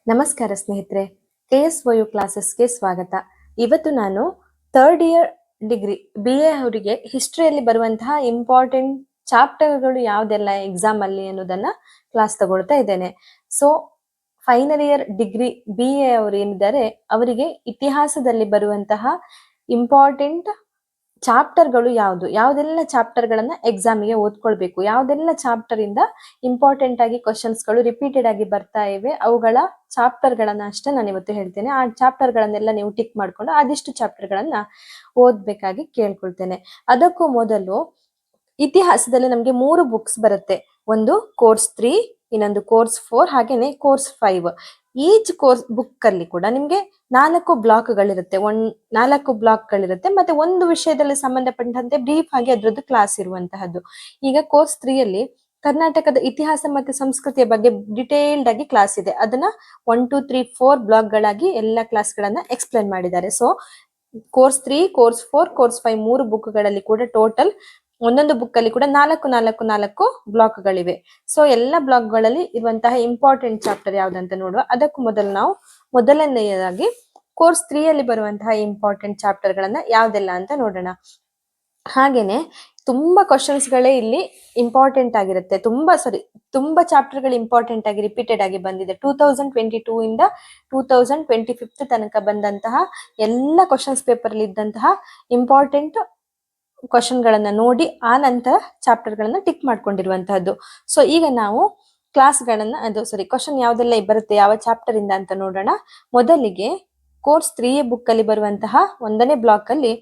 ನಮಸ್ಕಾರ ಸ್ನೇಹಿತರೆ, KSOU ಕ್ಲಾಸಸ್ಗೆ ಸ್ವಾಗತ. ಇವತ್ತು ನಾನು ಥರ್ಡ್ ಇಯರ್ ಡಿಗ್ರಿ BA ಅವರಿಗೆ ಹಿಸ್ಟ್ರಿಯಲ್ಲಿ ಬರುವಂತಹ ಇಂಪಾರ್ಟೆಂಟ್ ಚಾಪ್ಟರ್ಗಳು ಯಾವುದೆಲ್ಲ ಎಕ್ಸಾಮ್ ಅಲ್ಲಿ ಅನ್ನೋದನ್ನ ಕ್ಲಾಸ್ ತಗೊಳ್ತಾ ಇದ್ದೇನೆ. So final year degree BA ಅವರು ಏನಿದ್ದಾರೆ ಅವರಿಗೆ ಇತಿಹಾಸದಲ್ಲಿ ಬರುವಂತಹ ಇಂಪಾರ್ಟೆಂಟ್ ಚಾಪ್ಟರ್ಗಳು ಯಾವುದೆಲ್ಲ ಚಾಪ್ಟರ್ಗಳನ್ನ ಎಕ್ಸಾಮಿಗೆ ಓದ್ಕೊಳ್ಬೇಕು, ಯಾವುದೆಲ್ಲ ಚಾಪ್ಟರ್ ಇಂದ ಇಂಪಾರ್ಟೆಂಟ್ ಆಗಿ ಕ್ವಶನ್ಸ್ಗಳು ರಿಪೀಟೆಡ್ ಆಗಿ ಬರ್ತಾ ಇವೆ, ಅವುಗಳ ಚಾಪ್ಟರ್ಗಳನ್ನ ಅಷ್ಟೇ ನಾನು ಇವತ್ತು ಹೇಳ್ತೇನೆ. ಆ ಚಾಪ್ಟರ್ಗಳನ್ನೆಲ್ಲ ನೀವು ಟಿಕ್ ಮಾಡ್ಕೊಂಡು ಅದಿಷ್ಟು ಚಾಪ್ಟರ್ಗಳನ್ನ ಓದ್ಬೇಕಾಗಿ ಕೇಳ್ಕೊಳ್ತೇನೆ. ಅದಕ್ಕೂ ಮೊದಲು ಇತಿಹಾಸದಲ್ಲಿ ನಮ್ಗೆ 3 ಬುಕ್ಸ್ ಬರುತ್ತೆ. ಒಂದು ಕೋರ್ಸ್ 3, ಇನ್ನೊಂದು ಕೋರ್ಸ್ 4, ಹಾಗೇನೆ ಕೋರ್ಸ್ 5. ಈಚ್ ಕೋರ್ಸ್ ಬುಕ್ ಅಲ್ಲಿ ಕೂಡ ನಿಮ್ಗೆ 4 ಬ್ಲಾಕ್ಗಳಿರುತ್ತೆ, 4 ಬ್ಲಾಕ್ಗಳಿರುತ್ತೆ. ಮತ್ತೆ ಒಂದು ವಿಷಯದಲ್ಲಿ ಸಂಬಂಧಪಟ್ಟಂತೆ ಬ್ರೀಫ್ ಆಗಿ ಅದ್ರದ್ದು ಕ್ಲಾಸ್ ಇರುವಂತಹದ್ದು. ಈಗ ಕೋರ್ಸ್ 3 ಅಲ್ಲಿ ಕರ್ನಾಟಕದ ಇತಿಹಾಸ ಮತ್ತು ಸಂಸ್ಕೃತಿಯ ಬಗ್ಗೆ ಡಿಟೇಲ್ಡ್ ಆಗಿ ಕ್ಲಾಸ್ ಇದೆ. ಅದನ್ನ 1, 2, 3, 4 ಬ್ಲಾಕ್ಗಳಾಗಿ ಎಲ್ಲ ಕ್ಲಾಸ್ಗಳನ್ನ ಎಕ್ಸ್ಪ್ಲೇನ್ ಮಾಡಿದ್ದಾರೆ. ಸೊ ಕೋರ್ಸ್ 3, ಕೋರ್ಸ್ 4, ಕೋರ್ಸ್ 5 3 ಬುಕ್ಗಳಲ್ಲಿ ಕೂಡ ಟೋಟಲ್ ಒಂದೊಂದು ಬುಕ್ ಅಲ್ಲಿ ಕೂಡ 4 ಬ್ಲಾಕ್ಗಳಿವೆ. ಸೊ ಎಲ್ಲ ಬ್ಲಾಕ್ಗಳಲ್ಲಿ ಇರುವಂತಹ ಇಂಪಾರ್ಟೆಂಟ್ ಚಾಪ್ಟರ್ ಯಾವ್ದಂತ ನೋಡುವ. ಅದಕ್ಕೂ ಮೊದಲು ನಾವು ಮೊದಲನೆಯದಾಗಿ ಕೋರ್ಸ್ 3 ಅಲ್ಲಿ ಬರುವಂತಹ ಇಂಪಾರ್ಟೆಂಟ್ ಚಾಪ್ಟರ್ಗಳನ್ನ ಯಾವ್ದೆಲ್ಲ ಅಂತ ನೋಡೋಣ. ಹಾಗೇನೆ ತುಂಬಾ ಕ್ವಶನ್ಸ್ಗಳೇ ಇಲ್ಲಿ ಇಂಪಾರ್ಟೆಂಟ್ ಆಗಿರುತ್ತೆ. ತುಂಬಾ ಚಾಪ್ಟರ್ಗಳು ಇಂಪಾರ್ಟೆಂಟ್ ಆಗಿ ರಿಪೀಟೆಡ್ ಆಗಿ ಬಂದಿದೆ. 2022 ಇಂದ 2025 ತನಕ ಬಂದಂತಹ ಎಲ್ಲ ಕ್ವಶನ್ಸ್ ಪೇಪರ್ ಅಲ್ಲಿ ಇದ್ದಂತಹ ಇಂಪಾರ್ಟೆಂಟ್ ಕ್ವಶನ್ ಗಳನ್ನ ನೋಡಿ ಆ ನಂತರ ಚಾಪ್ಟರ್ ಗಳನ್ನ ಟಿಕ್ ಮಾಡ್ಕೊಂಡಿರುವಂತಹದ್ದು. ಸೊ ಈಗ ನಾವು ಕ್ವಶನ್ ಯಾವ್ದೆಲ್ಲ ಬರುತ್ತೆ ಯಾವ ಚಾಪ್ಟರ್ ಇಂದ ಅಂತ ನೋಡೋಣ. ಮೊದಲಿಗೆ ಕೋರ್ಸ್ 3 ಬುಕ್ ಅಲ್ಲಿ ಬರುವಂತಹ 1ನೇ ಬ್ಲಾಕ್ ಅಲ್ಲಿ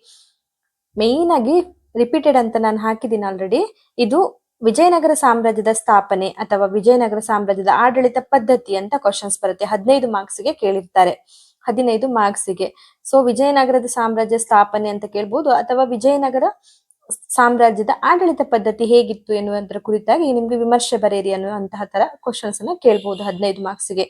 ಮೇನ್ ಆಗಿ ರಿಪೀಟೆಡ್ ಅಂತ ನಾನು ಹಾಕಿದ್ದೀನಿ ಆಲ್ರೆಡಿ. ಇದು ವಿಜಯನಗರ ಸಾಮ್ರಾಜ್ಯದ ಸ್ಥಾಪನೆ ಅಥವಾ ವಿಜಯನಗರ ಸಾಮ್ರಾಜ್ಯದ ಆಡಳಿತ ಪದ್ಧತಿ ಅಂತ ಕ್ವಶನ್ಸ್ ಬರುತ್ತೆ. 15 ಮಾರ್ಕ್ಸ್ಗೆ ಕೇಳಿರ್ತಾರೆ, 15 ಮಾರ್ಕ್ಸ್ಗೆ. ಸೊ ವಿಜಯನಗರದ ಸಾಮ್ರಾಜ್ಯ ಸ್ಥಾಪನೆ ಅಂತ ಕೇಳ್ಬೋದು, ಅಥವಾ ವಿಜಯನಗರ ಸಾಮ್ರಾಜ್ಯದ ಆಡಳಿತ ಪದ್ಧತಿ ಹೇಗಿತ್ತು ಎನ್ನುವುದರ ಕುರಿತಾಗಿ ನಿಮ್ಗೆ ವಿಮರ್ಶೆ ಬರೆಯಿರಿ ಅನ್ನುವಂತಹ ತರ ಕ್ವಶನ್ಸ್ ಅನ್ನ ಕೇಳ್ಬೋದು 15 ಮಾರ್ಕ್ಸ್ಗೆ.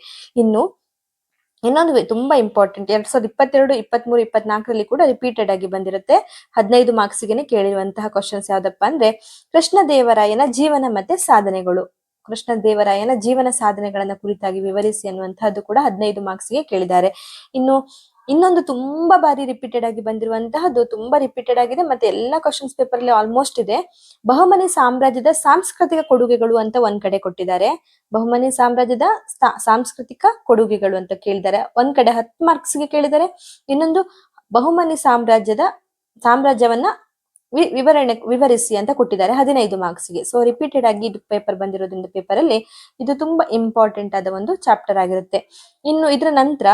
ಇನ್ನೊಂದು ತುಂಬಾ ಇಂಪಾರ್ಟೆಂಟ್ 2022, 23, 24ರಲ್ಲಿ ಕೂಡ ರಿಪೀಟೆಡ್ ಆಗಿ ಬಂದಿರುತ್ತೆ. 15 ಮಾರ್ಕ್ಸ್ಗೆ ಕೇಳಿರುವಂತಹ ಕ್ವಶನ್ಸ್ ಯಾವ್ದಪ್ಪ ಅಂದ್ರೆ ಕೃಷ್ಣದೇವರಾಯನ ಜೀವನ ಮತ್ತೆ ಸಾಧನೆಗಳು. ಕೃಷ್ಣದೇವರಾಯನ ಜೀವನ ಸಾಧನೆಗಳನ್ನ ಕುರಿತಾಗಿ ವಿವರಿಸಿ ಅನ್ನುವಂತಹದ್ದು ಕೂಡ 15 ಮಾರ್ಕ್ಸ್ಗೆ ಕೇಳಿದ್ದಾರೆ. ಇನ್ನೊಂದು ತುಂಬಾ ಬಾರಿ ರಿಪೀಟೆಡ್ ಆಗಿ ಬಂದಿರುವಂತಹದ್ದು, ತುಂಬಾ ರಿಪೀಟೆಡ್ ಆಗಿದೆ ಮತ್ತೆ ಎಲ್ಲಾ ಕ್ವಶನ್ಸ್ ಪೇಪರ್ ಅಲ್ಲಿ ಆಲ್ಮೋಸ್ಟ್ ಇದೆ. ಬಹಮನಿ ಸಾಮ್ರಾಜ್ಯದ ಸಾಂಸ್ಕೃತಿಕ ಕೊಡುಗೆಗಳು ಅಂತ ಒಂದ್ ಕಡೆ ಕೊಟ್ಟಿದ್ದಾರೆ. ಬಹಮನಿ ಸಾಮ್ರಾಜ್ಯದ ಸಾಂಸ್ಕೃತಿಕ ಕೊಡುಗೆಗಳು ಅಂತ ಕೇಳಿದ್ದಾರೆ. ಒಂದ್ ಕಡೆ 10 ಮಾರ್ಕ್ಸ್ಗೆ ಕೇಳಿದ್ದಾರೆ, ಇನ್ನೊಂದು ಬಹುಮನಿ ಸಾಮ್ರಾಜ್ಯವನ್ನ ವಿವರಿಸಿ ಅಂತ ಕೊಟ್ಟಿದ್ದಾರೆ 15 ಮಾರ್ಕ್ಸ್ಗೆ. ಸೊ ರಿಪೀಟೆಡ್ ಆಗಿ ಇದು ಪೇಪರ್ ಬಂದಿರೋದ್ರಿಂದ ಪೇಪರ್ ಅಲ್ಲಿ ಇದು ತುಂಬಾ ಇಂಪಾರ್ಟೆಂಟ್ ಆದ ಒಂದು ಚಾಪ್ಟರ್ ಆಗಿರುತ್ತೆ. ಇನ್ನು ಇದರ ನಂತರ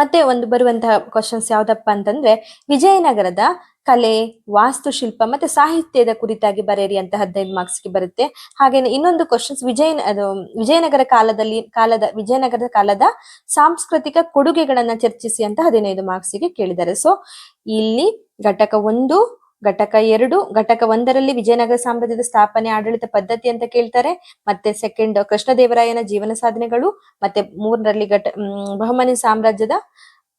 ಮತ್ತೆ ಒಂದು ಬರುವಂತಹ ಕ್ವಶನ್ಸ್ ಯಾವ್ದಪ್ಪ ಅಂತಂದ್ರೆ ವಿಜಯನಗರದ ಕಲೆ, ವಾಸ್ತುಶಿಲ್ಪ ಮತ್ತೆ ಸಾಹಿತ್ಯದ ಕುರಿತಾಗಿ ಬರೆಯಿರಿ ಅಂತ 15 ಮಾರ್ಕ್ಸ್ಗೆ ಬರುತ್ತೆ. ಹಾಗೇನೆ ಇನ್ನೊಂದು ಕ್ವಶನ್ಸ್ ವಿಜಯನಗರದ ಕಾಲದ ಸಾಂಸ್ಕೃತಿಕ ಕೊಡುಗೆಗಳನ್ನ ಚರ್ಚಿಸಿ ಅಂತ 15 ಮಾರ್ಕ್ಸ್ಗೆ ಕೇಳಿದ್ದಾರೆ. ಸೊ ಇಲ್ಲಿ ಘಟಕ 1, ಘಟಕ 2, ಘಟಕ 1ರಲ್ಲಿ ವಿಜಯನಗರ ಸಾಮ್ರಾಜ್ಯದ ಸ್ಥಾಪನೆ ಆಡಳಿತ ಪದ್ಧತಿ ಅಂತ ಕೇಳ್ತಾರೆ. ಮತ್ತೆ ಸೆಕೆಂಡ್ ಕೃಷ್ಣದೇವರಾಯನ ಜೀವನ ಸಾಧನೆಗಳು, ಮತ್ತೆ 3ರಲ್ಲಿ ಬಹುಮನಿ ಸಾಮ್ರಾಜ್ಯದ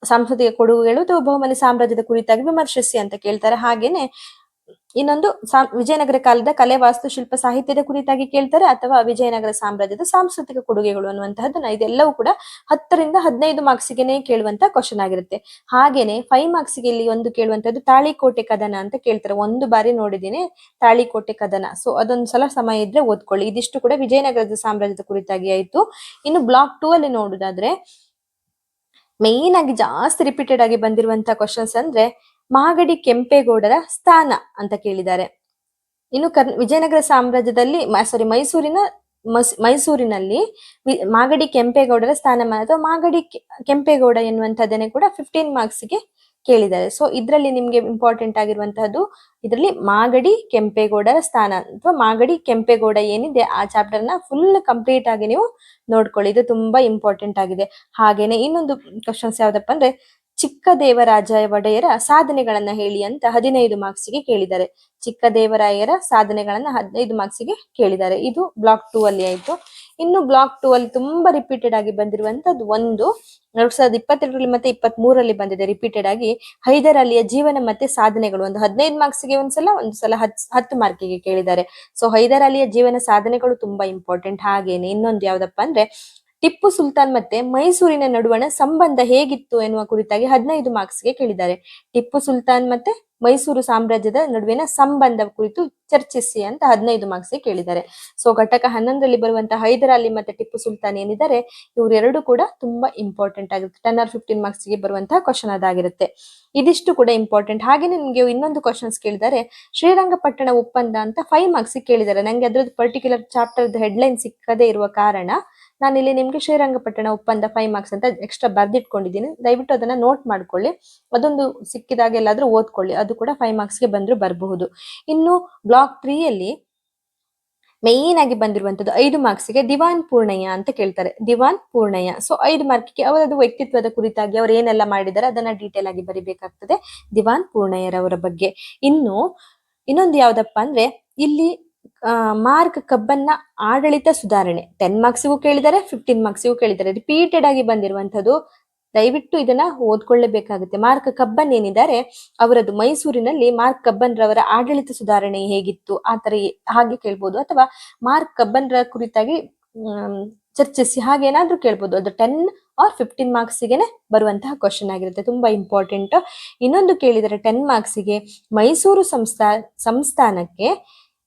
ಸಾಂಸ್ಕೃತಿಕ ಕೊಡುಗೆಗಳು ಅಥವಾ ಬಹುಮನಿ ಸಾಮ್ರಾಜ್ಯದ ಕುರಿತಾಗಿ ವಿಮರ್ಶಿಸಿ ಅಂತ ಕೇಳ್ತಾರೆ. ಹಾಗೇನೆ ಇನ್ನೊಂದು ವಿಜಯನಗರ ಕಾಲದ ಕಲೆ, ವಾಸ್ತುಶಿಲ್ಪ, ಸಾಹಿತ್ಯದ ಕುರಿತಾಗಿ ಕೇಳ್ತಾರೆ, ಅಥವಾ ವಿಜಯನಗರ ಸಾಮ್ರಾಜ್ಯದ ಸಾಂಸ್ಕೃತಿಕ ಕೊಡುಗೆಗಳು ಅನ್ನುವಂತಹದ್ದನ್ನ ಇದೆಲ್ಲವೂ ಕೂಡ 10ರಿಂದ 15 ಮಾರ್ಕ್ಸ್ಗೆನೆ ಕೇಳುವಂತ ಕ್ವಶನ್ ಆಗಿರುತ್ತೆ. ಹಾಗೇನೆ 5 ಮಾರ್ಕ್ಸ್ಗೆ ಇಲ್ಲಿ ಒಂದು ಕೇಳುವಂತದ್ದು ತಾಳಿಕೋಟೆ ಕದನ ಅಂತ ಕೇಳ್ತಾರೆ. ಒಂದು ಬಾರಿ ನೋಡಿದ್ದೀನಿ ತಾಳಿಕೋಟೆ ಕದನ. ಸೊ ಅದೊಂದು ಸಲ ಸಮಯ ಇದ್ರೆ ಓದ್ಕೊಳ್ಳಿ. ಇದಿಷ್ಟು ಕೂಡ ವಿಜಯನಗರದ ಸಾಮ್ರಾಜ್ಯದ ಕುರಿತಾಗಿ ಆಯ್ತು. ಇನ್ನು ಬ್ಲಾಕ್ 2 ಅಲ್ಲಿ ನೋಡುದಾದ್ರೆ ಮೇನ್ ಆಗಿ ಜಾಸ್ತಿ ರಿಪೀಟೆಡ್ ಆಗಿ ಬಂದಿರುವಂತಹ ಕ್ವಶನ್ಸ್ ಅಂದ್ರೆ ಮಾಗಡಿ ಕೆಂಪೇಗೌಡರ ಸ್ಥಾನ ಅಂತ ಕೇಳಿದ್ದಾರೆ. ಇನ್ನು ವಿಜಯನಗರ ಸಾಮ್ರಾಜ್ಯದಲ್ಲಿ ಮೈಸೂರಿನಲ್ಲಿ ಮಾಗಡಿ ಕೆಂಪೇಗೌಡರ ಸ್ಥಾನಮಾನ ಅಥವಾ ಮಾಗಡಿ ಕೆಂಪೇಗೌಡ ಎನ್ನುವಂತಹದನ್ನೇ ಕೂಡ 15 ಮಾರ್ಕ್ಸ್ಗೆ ಕೇಳಿದ್ದಾರೆ. ಸೊ ಇದ್ರಲ್ಲಿ ನಿಮ್ಗೆ ಇಂಪಾರ್ಟೆಂಟ್ ಆಗಿರುವಂತಹದ್ದು ಇದರಲ್ಲಿ ಮಾಗಡಿ ಕೆಂಪೇಗೌಡರ ಸ್ಥಾನ ಅಥವಾ ಮಾಗಡಿ ಕೆಂಪೇಗೌಡ ಏನಿದೆ ಆ ಚಾಪ್ಟರ್ ನ ಫುಲ್ ಕಂಪ್ಲೀಟ್ ಆಗಿ ನೀವು ನೋಡ್ಕೊಳ್ಳಿ, ಇದು ತುಂಬಾ ಇಂಪಾರ್ಟೆಂಟ್ ಆಗಿದೆ. ಹಾಗೇನೆ ಇನ್ನೊಂದು ಕ್ವಶನ್ಸ್ ಯಾವ್ದಪ್ಪ ಅಂದ್ರೆ ಚಿಕ್ಕದೇವರಾಜ ಒಡೆಯರ ಸಾಧನೆಗಳನ್ನ ಹೇಳಿ ಅಂತ 15 ಮಾರ್ಕ್ಸ್ಗೆ ಕೇಳಿದ್ದಾರೆ. ಚಿಕ್ಕದೇವರಾಯರ ಸಾಧನೆಗಳನ್ನ 15 ಮಾರ್ಕ್ಸ್ಗೆ ಕೇಳಿದ್ದಾರೆ. ಇದು ಬ್ಲಾಕ್ 2 ಅಲ್ಲಿ ಆಯ್ತು. ಇನ್ನು ಬ್ಲಾಕ್ 2 ಅಲ್ಲಿ ತುಂಬಾ ರಿಪೀಟೆಡ್ ಆಗಿ ಬಂದಿರುವಂತದ್ದು ಒಂದು 2022ರಲ್ಲಿ ಮತ್ತೆ 23ರಲ್ಲಿ ಬಂದಿದೆ ರಿಪೀಟೆಡ್ ಆಗಿ ಹೈದರ್ ಅಲಿಯ ಜೀವನ ಮತ್ತೆ ಸಾಧನೆಗಳು. ಒಂದು 15 ಮಾರ್ಕ್ಸ್ಗೆ ಒಂದ್ಸಲ 10 ಮಾರ್ಕಿಗೆ ಕೇಳಿದ್ದಾರೆ. ಸೊ ಹೈದರ್ ಅಲಿಯ ಜೀವನ ಸಾಧನೆಗಳು ತುಂಬಾ ಇಂಪಾರ್ಟೆಂಟ್. ಹಾಗೇನೆ ಇನ್ನೊಂದು ಯಾವ್ದಪ್ಪ ಅಂದ್ರೆ ಟಿಪ್ಪು ಸುಲ್ತಾನ್ ಮತ್ತೆ ಮೈಸೂರಿನ ನಡುವಣ ಸಂಬಂಧ ಹೇಗಿತ್ತು ಎನ್ನುವ ಕುರಿತಾಗಿ 15 ಮಾರ್ಕ್ಸ್ಗೆ ಕೇಳಿದ್ದಾರೆ. ಟಿಪ್ಪು ಸುಲ್ತಾನ್ ಮತ್ತೆ ಮೈಸೂರು ಸಾಮ್ರಾಜ್ಯದ ನಡುವಿನ ಸಂಬಂಧ ಕುರಿತು ಚರ್ಚಿಸಿ ಅಂತ 15 ಮಾರ್ಕ್ಸ್ಗೆ ಕೇಳಿದ್ದಾರೆ. ಸೊ ಘಟಕ 11ರಲ್ಲಿ ಬರುವಂತಹ ಹೈದರ್ ಅಲಿ ಮತ್ತೆ ಟಿಪ್ಪು ಸುಲ್ತಾನ್ ಏನಿದ್ದಾರೆ, ಇವರೆರಡು ಕೂಡ ತುಂಬಾ ಇಂಪಾರ್ಟೆಂಟ್ ಆಗಿರುತ್ತೆ. 10 or 15 ಮಾರ್ಕ್ಸ್ಗೆ ಬರುವಂತಹ ಕ್ವಶನ್ ಅದಾಗಿರುತ್ತೆ. ಇದಿಷ್ಟು ಕೂಡ ಇಂಪಾರ್ಟೆಂಟ್. ಹಾಗೆ ನಿಮ್ಗೆ ಇನ್ನೊಂದು ಕ್ವಶನ್ಸ್ ಕೇಳಿದ್ದಾರೆ, ಶ್ರೀರಂಗಪಟ್ಟಣ ಒಪ್ಪಂದ ಅಂತ 5 ಮಾರ್ಕ್ಸ್ ಕೇಳಿದ್ದಾರೆ. ನಂಗೆ ಅದ್ರದ್ದು ಪರ್ಟಿಕ್ಯುಲರ್ ಚಾಪ್ಟರ್ ಹೆಡ್ಲೈನ್ ಸಿಕ್ಕದೇ ಇರುವ ಕಾರಣ ನಾನಿಲ್ಲಿ ನಿಮ್ಗೆ ಶ್ರೀರಂಗಪಟ್ಟಣ ಒಪ್ಪಂದ 5 ಮಾರ್ಕ್ಸ್ ಅಂತ ಎಕ್ಸ್ಟ್ರಾ ಬರ್ದಿಟ್ಕೊಂಡಿದ್ದೀನಿ. ದಯವಿಟ್ಟು ಅದನ್ನ ನೋಟ್ ಮಾಡ್ಕೊಳ್ಳಿ. ಅದೊಂದು ಸಿಕ್ಕಿದಾಗ ಎಲ್ಲಾದ್ರೂ ಓದ್ಕೊಳ್ಳಿ, ಅದು ಕೂಡ 5 ಮಾರ್ಕ್ಸ್ಗೆ ಬಂದ್ರು ಬರಬಹುದು. ಇನ್ನು ಬ್ಲಾಕ್ 3ಯಲ್ಲಿ ಮೇನ್ ಆಗಿ ಬಂದಿರುವಂತದ್ದು 5 ಮಾರ್ಕ್ಸ್ಗೆ ದಿವಾನ್ ಪೂರ್ಣಯ್ಯ ಅಂತ ಕೇಳ್ತಾರೆ. ದಿವಾನ್ ಪೂರ್ಣಯ್ಯ. ಸೊ 5 ಮಾರ್ಕ್ಗೆ ಅವರದ್ದು ವ್ಯಕ್ತಿತ್ವದ ಕುರಿತಾಗಿ ಅವ್ರು ಏನೆಲ್ಲ ಮಾಡಿದ್ದಾರೆ ಅದನ್ನ ಡೀಟೇಲ್ ಆಗಿ ಬರಿಬೇಕಾಗ್ತದೆ, ದಿವಾನ್ ಪೂರ್ಣಯ್ಯರವರ ಬಗ್ಗೆ. ಇನ್ನೊಂದು ಯಾವ್ದಪ್ಪ ಅಂದ್ರೆ, ಇಲ್ಲಿ ಮಾರ್ಕ್ ಕಬ್ಬನ್ನ ಆಡಳಿತ ಸುಧಾರಣೆ 10 ಮಾರ್ಕ್ಸ್ಗೂ ಕೇಳಿದ್ದಾರೆ, 15 ಮಾರ್ಕ್ಸ್ಗೂ ಕೇಳಿದ್ದಾರೆ. ರಿಪೀಟೆಡ್ ಆಗಿ ಬಂದಿರುವಂತದ್ದು, ದಯವಿಟ್ಟು ಇದನ್ನ ಓದ್ಕೊಳ್ಳೇಬೇಕಾಗುತ್ತೆ. ಮಾರ್ಕ್ ಕಬ್ಬನ್ ಏನಿದ್ದಾರೆ, ಅವರದ್ದು ಮೈಸೂರಿನಲ್ಲಿ ಮಾರ್ಕ್ ಕಬ್ಬನ್ ರವರ ಆಡಳಿತ ಸುಧಾರಣೆ ಹೇಗಿತ್ತು ಆತರ ಹಾಗೆ ಕೇಳ್ಬೋದು, ಅಥವಾ ಮಾರ್ಕ್ ಕಬ್ಬನ್ ರ ಕುರಿತಾಗಿ ಚರ್ಚಿಸಿ ಹಾಗೇನಾದ್ರೂ ಕೇಳ್ಬೋದು. ಅದು 10 or 15 ಮಾರ್ಕ್ಸ್ಗೆ ಬರುವಂತಹ ಕ್ವಶನ್ ಆಗಿರುತ್ತೆ, ತುಂಬಾ ಇಂಪಾರ್ಟೆಂಟ್. ಇನ್ನೊಂದು ಕೇಳಿದರೆ 10 ಮಾರ್ಕ್ಸ್ಗೆ ಮೈಸೂರು ಸಂಸ್ಥಾನಕ್ಕೆ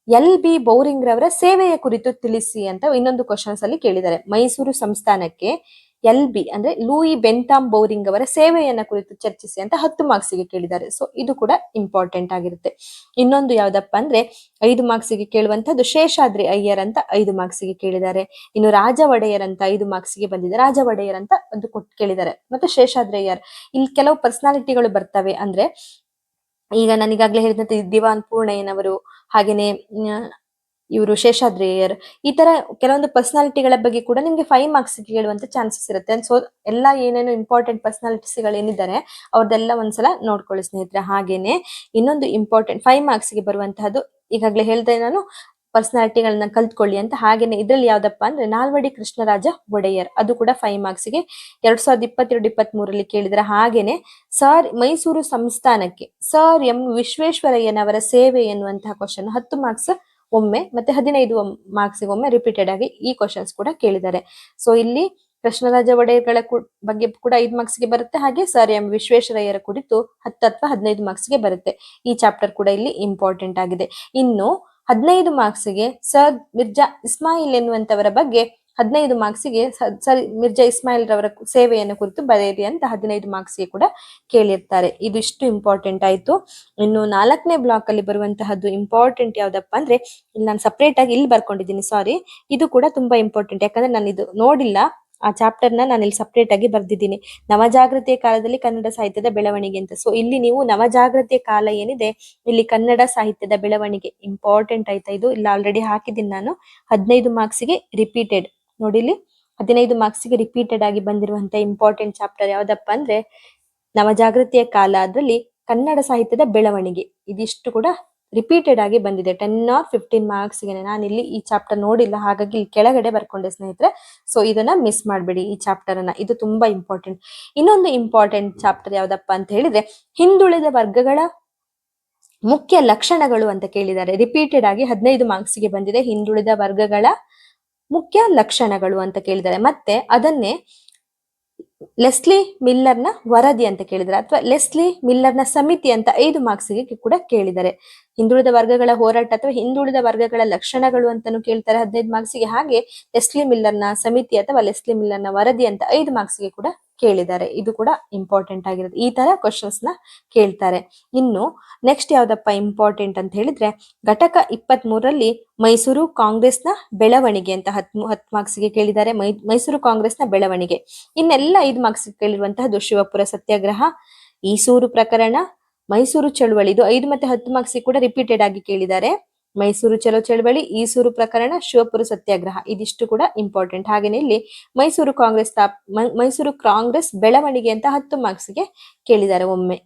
LB ಬೌರಿಂಗ್ ರವರ ಸೇವೆಯ ಕುರಿತು ತಿಳಿಸಿ ಅಂತ ಇನ್ನೊಂದು ಕ್ವಶನ್ಸ್ ಅಲ್ಲಿ ಕೇಳಿದ್ದಾರೆ. ಮೈಸೂರು ಸಂಸ್ಥಾನಕ್ಕೆ LB ಅಂದ್ರೆ ಲೂಯಿ ಬೆಂತಾಮ್ ಬೌರಿಂಗ್ ಅವರ ಸೇವೆಯನ್ನ ಕುರಿತು ಚರ್ಚಿಸಿ ಅಂತ 10 ಮಾರ್ಕ್ಸ್ಗೆ ಕೇಳಿದ್ದಾರೆ. ಸೊ ಇದು ಕೂಡ ಇಂಪಾರ್ಟೆಂಟ್ ಆಗಿರುತ್ತೆ. ಇನ್ನೊಂದು ಯಾವ್ದಪ್ಪ ಅಂದ್ರೆ 5 ಮಾರ್ಕ್ಸ್ಗೆ ಕೇಳುವಂತದ್ದು ಶೇಷಾದ್ರಿ ಅಯ್ಯರ್ ಅಂತ 5 ಮಾರ್ಕ್ಸ್ಗೆ ಕೇಳಿದ್ದಾರೆ. ಇನ್ನು ರಾಜ ಒಡೆಯರ್ ಅಂತ 5 ಮಾರ್ಕ್ಸ್ಗೆ ಬಂದಿದೆ. ರಾಜ ಒಡೆಯರ್ ಅಂತ ಒಂದು ಕೇಳಿದ್ದಾರೆ, ಮತ್ತೆ ಶೇಷಾದ್ರಿ ಅಯ್ಯರ್. ಇಲ್ಲಿ ಕೆಲವು ಪರ್ಸನಾಲಿಟಿಗಳು ಬರ್ತವೆ. ಅಂದ್ರೆ ಈಗ ನಾನೀಗಾಗ್ಲೇ ಹೇಳಿದಂತೆ ದಿವಾನ್ ಪೂರ್ಣಯ್ಯನವರು, ಹಾಗೇನೆ ಇವರು ಶೇಷಾದ್ರಿ ಅಯ್ಯರ್, ಈ ತರ ಕೆಲವೊಂದು ಪರ್ಸನಾಲಿಟಿಗಳ ಬಗ್ಗೆ ಕೂಡ ನಿಮ್ಗೆ 5 ಮಾರ್ಕ್ಸ್ ಕೇಳುವಂತ ಚಾನ್ಸಸ್ ಇರುತ್ತೆ. ಸೊ ಎಲ್ಲ ಏನೇನು ಇಂಪಾರ್ಟೆಂಟ್ ಪರ್ಸನಾಲಿಟೀಸ್ಗಳು ಏನಿದ್ದಾರೆ ಅವ್ರದ್ದೆಲ್ಲ ಒಂದ್ಸಲ ನೋಡ್ಕೊಳ್ಳಿ ಸ್ನೇಹಿತರೆ. ಹಾಗೇನೆ ಇನ್ನೊಂದು ಇಂಪಾರ್ಟೆಂಟ್ 5 ಮಾರ್ಕ್ಸ್ಗೆ ಬರುವಂತಹದ್ದು, ಈಗಾಗಲೇ ಹೇಳ್ದೆ ನಾನು, ಪರ್ಸನಾಲಿಟಿಗಳನ್ನ ಕಲ್ತ್ಕೊಳ್ಳಿ ಅಂತ. ಹಾಗೇನೆ ಇದ್ರಲ್ಲಿ ಯಾವ್ದಪ್ಪ ಅಂದ್ರೆ ನಾಲ್ವಡಿ ಕೃಷ್ಣರಾಜ ಒಡೆಯರ್, ಅದು ಕೂಡ 5 ಮಾರ್ಕ್ಸ್ಗೆ 2022-23ರಲ್ಲಿ ಕೇಳಿದ್ರೆ. ಹಾಗೇನೆ ಮೈಸೂರು ಸಂಸ್ಥಾನಕ್ಕೆ ಸರ್ ಎಂ ವಿಶ್ವೇಶ್ವರಯ್ಯನವರ ಸೇವೆ ಎನ್ನುವಂತಹ ಕ್ವಶನ್ 10 ಮಾರ್ಕ್ಸ್ ಒಮ್ಮೆ, ಮತ್ತೆ 15 ಮಾರ್ಕ್ಸ್ಗೆ ಒಮ್ಮೆ ರಿಪೀಟೆಡ್ ಆಗಿ ಈ ಕ್ವಶನ್ಸ್ ಕೂಡ ಕೇಳಿದ್ದಾರೆ. ಸೊ ಇಲ್ಲಿ ಕೃಷ್ಣರಾಜ ಒಡೆಯರ್ಗಳ ಬಗ್ಗೆ ಕೂಡ 5 ಮಾರ್ಕ್ಸ್ಗೆ ಬರುತ್ತೆ, ಹಾಗೆ ಸರ್ ಎಂ ವಿಶ್ವೇಶ್ವರಯ್ಯರ ಕುರಿತು 10 ಅಥವಾ 15 ಮಾರ್ಕ್ಸ್ಗೆ ಬರುತ್ತೆ. ಈ ಚಾಪ್ಟರ್ ಕೂಡ ಇಲ್ಲಿ ಇಂಪಾರ್ಟೆಂಟ್ ಆಗಿದೆ. ಇನ್ನು 15 ಮಾರ್ಕ್ಸ್ಗೆ ಸರ್ ಮಿರ್ಜಾ ಇಸ್ಮಾಯಿಲ್ ಎನ್ನುವಂತವರ ಬಗ್ಗೆ 15 ಮಾರ್ಕ್ಸ್ಗೆ ಸರ್ ಮಿರ್ಜಾ ಇಸ್ಮಾಯಿಲ್ ರವರ ಸೇವೆಯನ್ನು ಕುರಿತು ಬರೆಯಿರಿ ಅಂತ 15 ಮಾರ್ಕ್ಸ್ಗೆ ಕೂಡ ಕೇಳಿರ್ತಾರೆ. ಇದು ಇಷ್ಟು ಇಂಪಾರ್ಟೆಂಟ್ ಆಯ್ತು. ಇನ್ನು 4ನೇ ಬ್ಲಾಕ್ ಅಲ್ಲಿ ಬರುವಂತಹದ್ದು ಇಂಪಾರ್ಟೆಂಟ್ ಯಾವ್ದಪ್ಪ ಅಂದ್ರೆ, ಇಲ್ಲಿ ನಾನು ಸಪರೇಟ್ ಆಗಿ ಇಲ್ಲಿ ಬರ್ಕೊಂಡಿದ್ದೀನಿ, ಸಾರಿ. ಇದು ಕೂಡ ತುಂಬಾ ಇಂಪಾರ್ಟೆಂಟ್, ಯಾಕಂದ್ರೆ ನಾನು ಇದು ನೋಡಿಲ್ಲ, ಆ ಚಾಪ್ಟರ್ನ ನಾನು ಇಲ್ಲಿ ಸಪರೇಟ್ ಆಗಿ ಬರ್ದಿದ್ದೀನಿ. ನವಜಾಗೃತಿಯ ಕಾಲದಲ್ಲಿ ಕನ್ನಡ ಸಾಹಿತ್ಯದ ಬೆಳವಣಿಗೆ ಅಂತ. ಸೊ ಇಲ್ಲಿ ನೀವು ನವಜಾಗೃತಿಯ ಕಾಲ ಏನಿದೆ, ಇಲ್ಲಿ ಕನ್ನಡ ಸಾಹಿತ್ಯದ ಬೆಳವಣಿಗೆ ಇಂಪಾರ್ಟೆಂಟ್ ಆಯ್ತಾ. ಇದು ಇಲ್ಲಿ ಆಲ್ರೆಡಿ ಹಾಕಿದ್ದೀನಿ ನಾನು. 15 ಮಾರ್ಕ್ಸ್ಗೆ ರಿಪೀಟೆಡ್ ನೋಡಿ, ಇಲ್ಲಿ 15 ಮಾರ್ಕ್ಸ್ಗೆ ರಿಪೀಟೆಡ್ ಆಗಿ ಬಂದಿರುವಂತ ಇಂಪಾರ್ಟೆಂಟ್ ಚಾಪ್ಟರ್ ಯಾವ್ದಪ್ಪ ಅಂದ್ರೆ ನವಜಾಗೃತಿಯ ಕಾಲ, ಅದರಲ್ಲಿ ಕನ್ನಡ ಸಾಹಿತ್ಯದ ಬೆಳವಣಿಗೆ. ಇದಿಷ್ಟು ಕೂಡ ರಿಪೀಟೆಡ್ ಆಗಿ ಬಂದಿದೆ 10 or 15 ಮಾರ್ಕ್ಸ್ಗೆ. ನಾನು ಇಲ್ಲಿ ಈ ಚಾಪ್ಟರ್ ನೋಡಿಲ್ಲ, ಹಾಗಾಗಿ ಇಲ್ಲಿ ಕೆಳಗಡೆ ಬರ್ಕೊಂಡೆ ಸ್ನೇಹಿತರೆ. ಸೊ ಇದನ್ನ ಮಿಸ್ ಮಾಡಬೇಡಿ, ಈ ಚಾಪ್ಟರ್ ಅನ್ನ, ಇದು ತುಂಬಾ ಇಂಪಾರ್ಟೆಂಟ್. ಇನ್ನೊಂದು ಇಂಪಾರ್ಟೆಂಟ್ ಚಾಪ್ಟರ್ ಯಾವ್ದಪ್ಪ ಅಂತ ಹೇಳಿದ್ರೆ ಹಿಂದುಳಿದ ವರ್ಗಗಳ ಮುಖ್ಯ ಲಕ್ಷಣಗಳು ಅಂತ ಕೇಳಿದ್ದಾರೆ. ರಿಪೀಟೆಡ್ ಆಗಿ 15 ಮಾರ್ಕ್ಸ್ಗೆ ಬಂದಿದೆ, ಹಿಂದುಳಿದ ವರ್ಗಗಳ ಮುಖ್ಯ ಲಕ್ಷಣಗಳು ಅಂತ ಕೇಳಿದ್ದಾರೆ. ಮತ್ತೆ ಅದನ್ನೇ ಲೆಸ್ಲಿ ಮಿಲ್ಲರ್ನ ವರದಿ ಅಂತ ಕೇಳಿದ್ದಾರೆ, ಅಥವಾ ಲೆಸ್ಲಿ ಮಿಲ್ಲರ್ನ ಸಮಿತಿ ಅಂತ 5 ಮಾರ್ಕ್ಸ್ಗೆ ಕೂಡ ಕೇಳಿದ್ದಾರೆ. ಹಿಂದುಳಿದ ವರ್ಗಗಳ ಹೋರಾಟ ಅಥವಾ ಹಿಂದುಳಿದ ವರ್ಗಗಳ ಲಕ್ಷಣಗಳು ಅಂತಾನು ಕೇಳ್ತಾರೆ 15 ಮಾರ್ಕ್ಸ್ಗೆ. ಹಾಗೆ ಲೆಸ್ಲಿ ಮಿಲ್ಲರ್ನ ಸಮಿತಿ ಅಥವಾ ಲೆಸ್ಲಿ ಮಿಲ್ಲರ್ನ ವರದಿ ಅಂತ 5 ಮಾರ್ಕ್ಸ್ಗೆ ಕೂಡ ಕೇಳಿದ್ದಾರೆ. ಇದು ಕೂಡ ಇಂಪಾರ್ಟೆಂಟ್ ಆಗಿರುತ್ತೆ. ಈ ತರ ಕ್ವಶನ್ಸ್ ನ ಕೇಳ್ತಾರೆ. ಇನ್ನು ನೆಕ್ಸ್ಟ್ ಯಾವ್ದಪ್ಪ ಇಂಪಾರ್ಟೆಂಟ್ ಅಂತ ಹೇಳಿದ್ರೆ, ಘಟಕ 23ರಲ್ಲಿ ಮೈಸೂರು ಕಾಂಗ್ರೆಸ್ನ ಬೆಳವಣಿಗೆ ಅಂತ 10 ಮಾರ್ಕ್ಸ್ಗೆ ಕೇಳಿದ್ದಾರೆ. ಮೈಸೂರು ಕಾಂಗ್ರೆಸ್ನ ಬೆಳವಣಿಗೆ. ಇನ್ನೆಲ್ಲ 5 ಮಾರ್ಕ್ಸ್ ಕೇಳಿರುವಂತಹದ್ದು ಶಿವಪುರ ಸತ್ಯಾಗ್ರಹ, ಈಸೂರು ಪ್ರಕರಣ, ಮೈಸೂರು ಚಳುವಳಿ. ಇದು 5 ಮತ್ತೆ 10 ಮಾರ್ಕ್ಸ್ ಕೂಡ ರಿಪೀಟೆಡ್ ಆಗಿ ಕೇಳಿದ್ದಾರೆ. ಮೈಸೂರು ಚಳುವಳಿ, ಈಸೂರು ಪ್ರಕರಣ, ಶಿವಪುರ ಸತ್ಯಾಗ್ರಹ, ಇದಿಷ್ಟು ಕೂಡ ಇಂಪಾರ್ಟೆಂಟ್. ಹಾಗೇನೆ ಇಲ್ಲಿ ಮೈಸೂರು ಕಾಂಗ್ರೆಸ್ ಬೆಳವಣಿಗೆ ಅಂತ 10 ಮಾರ್ಕ್ಸ್ಗೆ ಕೇಳಿದ್ದಾರೆ ಒಮ್ಮೆ.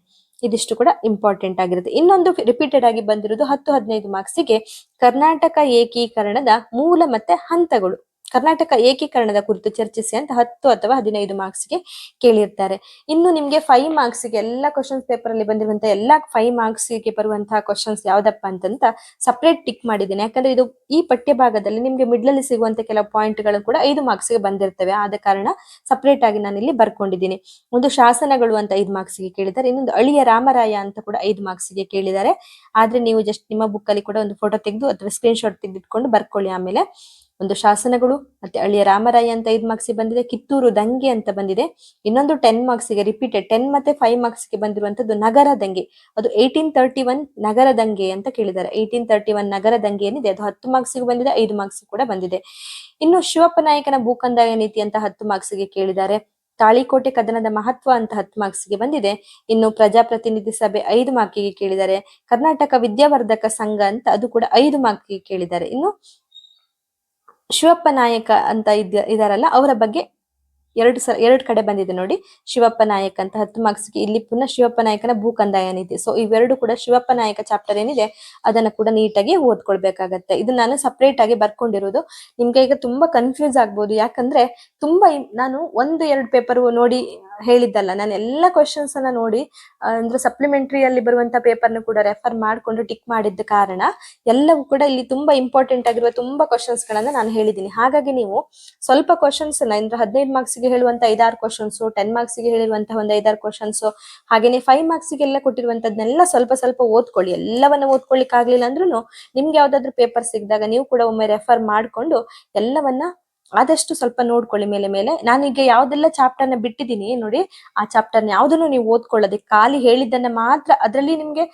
ಇದಿಷ್ಟು ಕೂಡ ಇಂಪಾರ್ಟೆಂಟ್ ಆಗಿರುತ್ತೆ. ಇನ್ನೊಂದು ರಿಪೀಟೆಡ್ ಆಗಿ ಬಂದಿರೋದು 10-15 ಮಾರ್ಕ್ಸ್ಗೆ ಕರ್ನಾಟಕ ಏಕೀಕರಣದ ಮೂಲ ಮತ್ತೆ ಹಂತಗಳು. ಕರ್ನಾಟಕ ಏಕೀಕರಣದ ಕುರಿತು ಚರ್ಚಿಸಿ ಅಂತ 10 ಅಥವಾ 15 ಮಾರ್ಕ್ಸ್ಗೆ ಕೇಳಿರ್ತಾರೆ. ಇನ್ನು ನಿಮ್ಗೆ 5 ಮಾರ್ಕ್ಸ್ಗೆ ಎಲ್ಲ ಕ್ವಶನ್ಸ್ ಪೇಪರ್ ಅಲ್ಲಿ ಬಂದಿರುವಂತಹ ಎಲ್ಲ 5 ಮಾರ್ಕ್ಸ್ಗೆ ಬರುವಂತಹ ಕ್ವಶನ್ಸ್ ಯಾವ್ದಪ್ಪ ಅಂತಂತ ಸಪರೇಟ್ ಟಿಕ್ ಮಾಡಿದ್ದೀನಿ. ಯಾಕಂದ್ರೆ ಇದು ಈ ಪಠ್ಯ ಭಾಗದಲ್ಲಿ ನಿಮ್ಗೆ ಮಿಡ್ಲ್ ಅಲ್ಲಿ ಸಿಗುವಂತ ಕೆಲವು ಪಾಯಿಂಟ್ ಗಳು ಕೂಡ 5 ಮಾರ್ಕ್ಸ್ಗೆ ಬಂದಿರ್ತವೆ. ಆದ ಕಾರಣ ಸಪರೇಟ್ ಆಗಿ ನಾನು ಇಲ್ಲಿ ಬರ್ಕೊಂಡಿದ್ದೀನಿ. ಒಂದು ಶಾಸನಗಳು ಅಂತ 5 ಮಾರ್ಕ್ಸ್ಗೆ ಕೇಳಿದ್ದಾರೆ, ಇನ್ನೊಂದು ಅಳಿಯ ರಾಮರಾಯ ಅಂತ ಕೂಡ 5 ಮಾರ್ಕ್ಸ್ಗೆ ಕೇಳಿದ್ದಾರೆ. ಆದ್ರೆ ನೀವು ಜಸ್ಟ್ ನಿಮ್ಮ ಬುಕ್ ಅಲ್ಲಿ ಕೂಡ ಒಂದು ಫೋಟೋ ತೆಗೆದು ಅಥವಾ ಸ್ಕ್ರೀನ್ ಶಾಟ್ ತೆಗೆದಿಟ್ಕೊಂಡು ಬರ್ಕೊಳ್ಳಿ. ಆಮೇಲೆ ಒಂದು ಶಾಸನಗಳು ಮತ್ತೆ ಅಳಿಯ ರಾಮರಾಯ ಅಂತ 5 ಮಾರ್ಕ್ಸ್ಗೆ ಬಂದಿದೆ, ಕಿತ್ತೂರು ದಂಗೆ ಅಂತ ಬಂದಿದೆ. ಇನ್ನೊಂದು 10 ಮಾರ್ಕ್ಸ್ಗೆ ರಿಪೀಟೆಡ್ 10 ಮತ್ತೆ 5 ಮಾರ್ಕ್ಸ್ಗೆ ಬಂದಿರುವಂತದ್ದು ನಗರ ದಂಗೆ, ಅದು 1831 ನಗರ ದಂಗೆ ಅಂತ ಕೇಳಿದ್ದಾರೆ. 1831 ನಗರ ದಂಗೆ ಏನಿದೆ ಅದು 10 ಮಾರ್ಕ್ಸ್ಗೆ ಬಂದಿದೆ, 5 ಮಾರ್ಕ್ಸ್ ಕೂಡ ಬಂದಿದೆ. ಇನ್ನು ಶಿವಪ್ಪ ನಾಯಕನ ಭೂಕಂದಾಯ ನೀತಿ ಅಂತ 10 ಮಾರ್ಕ್ಸ್ಗೆ ಕೇಳಿದ್ದಾರೆ. ತಾಳಿಕೋಟೆ ಕದನದ ಮಹತ್ವ ಅಂತ 10 ಮಾರ್ಕ್ಸ್ಗೆ ಬಂದಿದೆ. ಇನ್ನು ಪ್ರಜಾಪ್ರತಿನಿಧಿ ಸಭೆ 5 ಮಾರ್ಕಿಗೆ ಕೇಳಿದ್ದಾರೆ. ಕರ್ನಾಟಕ ವಿದ್ಯಾವರ್ಧಕ ಸಂಘ ಅಂತ ಅದು ಕೂಡ 5 ಮಾರ್ಕಿಗೆ ಕೇಳಿದ್ದಾರೆ. ಇನ್ನು ಶಿವಪ್ಪ ನಾಯಕ ಅಂತ ಇದಾರಲ್ಲ ಅವರ ಬಗ್ಗೆ ಎರಡು ಕಡೆ ಬಂದಿದೆ ನೋಡಿ. ಶಿವಪ್ಪ ನಾಯಕ ಅಂತ 10 ಮಾರ್ಕ್ಸ್ಗೆ, ಇಲ್ಲಿ ಪುನಃ ಶಿವಪ್ಪ ನಾಯಕನ ಭೂಕಂದಾಯ ನೀತಿ. ಸೊ ಇವೆರಡು ಕೂಡ ಶಿವಪ್ಪ ನಾಯಕ ಚಾಪ್ಟರ್ ಏನಿದೆ ಅದನ್ನ ಕೂಡ ನೀಟಾಗಿ ಓದ್ಕೊಳ್ಬೇಕಾಗತ್ತೆ. ಇದು ನಾನು ಸಪರೇಟ್ ಆಗಿ ಬರ್ಕೊಂಡಿರೋದು. ನಿಮ್ಗೆ ಈಗ ತುಂಬಾ ಕನ್ಫ್ಯೂಸ್ ಆಗ್ಬೋದು, ಯಾಕಂದ್ರೆ ತುಂಬಾ ನಾನು 1-2 ಪೇಪರ್ ನೋಡಿ ಹೇಳಿದ್ದಲ್ಲ, ನಾನು ಎಲ್ಲ ಕ್ವಶನ್ಸ್ ಅನ್ನ ನೋಡಿ ಅಂದ್ರೆ ಸಪ್ಲಿಮೆಂಟರಿ ಅಲ್ಲಿ ಬರುವಂತ ಪೇಪರ್ನ ಕೂಡ ರೆಫರ್ ಮಾಡ್ಕೊಂಡು ಟಿಕ್ ಮಾಡಿದ್ದ ಕಾರಣ ಎಲ್ಲವೂ ಕೂಡ ಇಲ್ಲಿ ತುಂಬಾ ಇಂಪಾರ್ಟೆಂಟ್ ಆಗಿರುವ ತುಂಬಾ ಕ್ವಶನ್ಸ್ ಗಳನ್ನ ನಾನು ಹೇಳಿದ್ದೀನಿ. ಹಾಗಾಗಿ ನೀವು ಸ್ವಲ್ಪ ಕ್ವಶನ್ಸ್ ಅಂದ್ರೆ 15 ಮಾರ್ಕ್ಸ್ಗೆ ಹೇಳುವಂತ 5-6 ಕ್ವಶನ್ಸ್, 10 ಮಾರ್ಕ್ಸ್ಗೆ ಹೇಳಿರುವಂತಹ ಒಂದು 5-6 ಕ್ವಶನ್ಸ್, ಹಾಗೇನೆ 5 ಮಾರ್ಕ್ಸ್ಗೆಲ್ಲ ಕೊಟ್ಟಿರುವಂತದ್ನೆಲ್ಲ ಸ್ವಲ್ಪ ಸ್ವಲ್ಪ ಓದ್ಕೊಳ್ಳಿ. ಎಲ್ಲವನ್ನ ಓದ್ಕೊಳ್ಳಿಕ್ ಆಗ್ಲಿಲ್ಲ ಅಂದ್ರೂ ನಿಮ್ಗೆ ಯಾವ್ದಾದ್ರು ಪೇಪರ್ ಸಿಕ್ಕಿದಾಗ ನೀವು ಕೂಡ ಒಮ್ಮೆ ರೆಫರ್ ಮಾಡ್ಕೊಂಡು ಎಲ್ಲವನ್ನ ಆದಷ್ಟು ಸ್ವಲ್ಪ ನೋಡ್ಕೊಳ್ಳಿ ಮೇಲೆ ಮೇಲೆ. ನಾನೀಗ ಯಾವ್ದೆಲ್ಲ ಚಾಪ್ಟರ್ ನ ಬಿಟ್ಟಿದ್ದೀನಿ ನೋಡಿ, ಆ ಚಾಪ್ಟರ್ ಯಾವ್ದನ್ನು ನೀವು ಓದ್ಕೊಳ್ಳೋದೆ, ಖಾಲಿ ಹೇಳಿದ್ದನ್ನ ಮಾತ್ರ ಅದರಲ್ಲಿ ನಿಮ್ಗೆ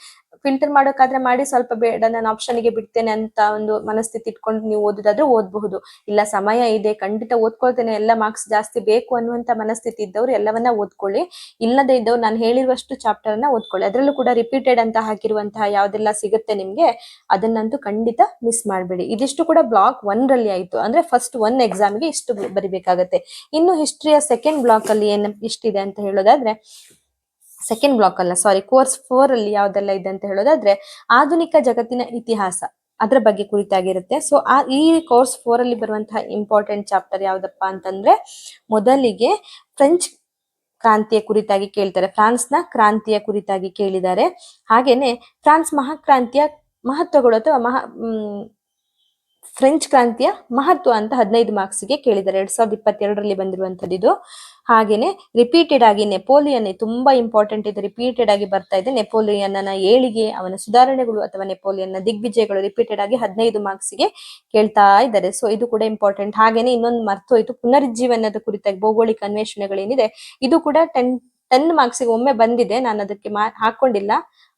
ಫಿಲ್ಟರ್ ಮಾಡೋಕಾದ್ರೆ ಮಾಡಿ, ಸ್ವಲ್ಪ ಬೇಡ ನಾನು ಆಪ್ಷನ್ ಗೆ ಬಿಡ್ತೇನೆ ಅಂತ ಒಂದು ಮನಸ್ಥಿತಿ ಇಟ್ಕೊಂಡು ನೀವು ಓದೋದಾದ್ರೆ ಓದಬಹುದು. ಇಲ್ಲ ಸಮಯ ಇದೆ ಖಂಡಿತ ಓದ್ಕೊಳ್ತೇನೆ, ಎಲ್ಲ ಮಾರ್ಕ್ಸ್ ಜಾಸ್ತಿ ಬೇಕು ಅನ್ನುವಂತ ಮನಸ್ಥಿತಿ ಇದ್ದವ್ರು ಎಲ್ಲವನ್ನ ಓದ್ಕೊಳ್ಳಿ. ಇಲ್ಲದೆ ಇದ್ದವ್ರು ನಾನು ಹೇಳಿರುವಷ್ಟು ಚಾಪ್ಟರ್ ನ ಓದ್ಕೊಳ್ಳಿ. ಅದರಲ್ಲೂ ಕೂಡ ರಿಪೀಟೆಡ್ ಅಂತ ಹಾಕಿರುವಂತಹ ಯಾವ್ದೆಲ್ಲ ಸಿಗುತ್ತೆ ನಿಮ್ಗೆ ಅದನ್ನಂತೂ ಖಂಡಿತ ಮಿಸ್ ಮಾಡಬೇಡಿ. ಇದಿಷ್ಟು ಕೂಡ ಬ್ಲಾಕ್ 1 ರಲ್ಲಿ ಆಯ್ತು. ಅಂದ್ರೆ ಫಸ್ಟ್ 1 ಎಕ್ಸಾಮ್ಗೆ ಇಷ್ಟು ಬರಿಬೇಕಾಗತ್ತೆ. ಇನ್ನು ಹಿಸ್ಟ್ರಿಯ ಸೆಕೆಂಡ್ ಬ್ಲಾಕ್ ಅಲ್ಲಿ ಏನ್ ಇಷ್ಟಿದೆ ಅಂತ ಹೇಳೋದಾದ್ರೆ, ಸೆಕೆಂಡ್ ಬ್ಲಾಕ್ ಅಲ್ಲ ಸಾರಿ, ಕೋರ್ಸ್ 4 ಅಲ್ಲಿ ಯಾವ್ದೆಲ್ಲ ಇದೆ ಅಂತ ಹೇಳೋದಾದ್ರೆ ಆಧುನಿಕ ಜಗತ್ತಿನ ಇತಿಹಾಸ ಅದ್ರ ಬಗ್ಗೆ ಕುರಿತಾಗಿರುತ್ತೆ. ಸೊ ಈ ಕೋರ್ಸ್ 4 ಅಲ್ಲಿ ಬರುವಂತಹ ಇಂಪಾರ್ಟೆಂಟ್ ಚಾಪ್ಟರ್ ಯಾವ್ದಪ್ಪ ಅಂತಂದ್ರೆ, ಮೊದಲಿಗೆ ಫ್ರೆಂಚ್ ಕ್ರಾಂತಿಯ ಕುರಿತಾಗಿ ಕೇಳ್ತಾರೆ, ಫ್ರಾನ್ಸ್ನ ಕ್ರಾಂತಿಯ ಕುರಿತಾಗಿ ಕೇಳಿದ್ದಾರೆ. ಹಾಗೇನೆ ಫ್ರಾನ್ಸ್ ಮಹಾಕ್ರಾಂತಿಯ ಮಹತ್ವಗಳು ಅಥವಾ ಫ್ರೆಂಚ್ ಕ್ರಾಂತಿಯ ಮಹತ್ವ ಅಂತ 15 ಮಾರ್ಕ್ಸ್ಗೆ ಕೇಳಿದ್ದಾರೆ. 2022ರಲ್ಲಿ ಬಂದಿರುವಂತದ್ದು ಇದು. ಹಾಗೇನೆ ರಿಪೀಟೆಡ್ ಆಗಿ ನೆಪೋಲಿಯನ್ ತುಂಬಾ ಇಂಪಾರ್ಟೆಂಟ್ ಇದೆ, ರಿಪೀಟೆಡ್ ಆಗಿ ಬರ್ತಾ ಇದೆ. ನೆಪೋಲಿಯನ್ನ ಏಳಿಗೆ, ಅವನ ಸುಧಾರಣೆಗಳು ಅಥವಾ ನೆಪೋಲಿಯನ್ನ ದಿಗ್ವಿಜಯಗಳು ರಿಪೀಟೆಡ್ ಆಗಿ 15 ಮಾರ್ಕ್ಸ್ಗೆ ಕೇಳ್ತಾ ಇದ್ದಾರೆ. ಸೊ ಇದು ಕೂಡ ಇಂಪಾರ್ಟೆಂಟ್. ಹಾಗೇನೆ ಇನ್ನೊಂದು ಮರ್ತೋಯ್ತು, ಪುನರುಜ್ಜೀವನದ ಕುರಿತಾಗಿ ಭೌಗೋಳಿಕ ಅನ್ವೇಷಣೆಗಳೇನಿದೆ ಇದು ಕೂಡ 10 ಮಾರ್ಕ್ಸ್ಗೆ ಒಮ್ಮೆ ಬಂದಿದೆ, ನಾನು ಅದಕ್ಕೆ ಹಾಕೊಂಡಿಲ್ಲ,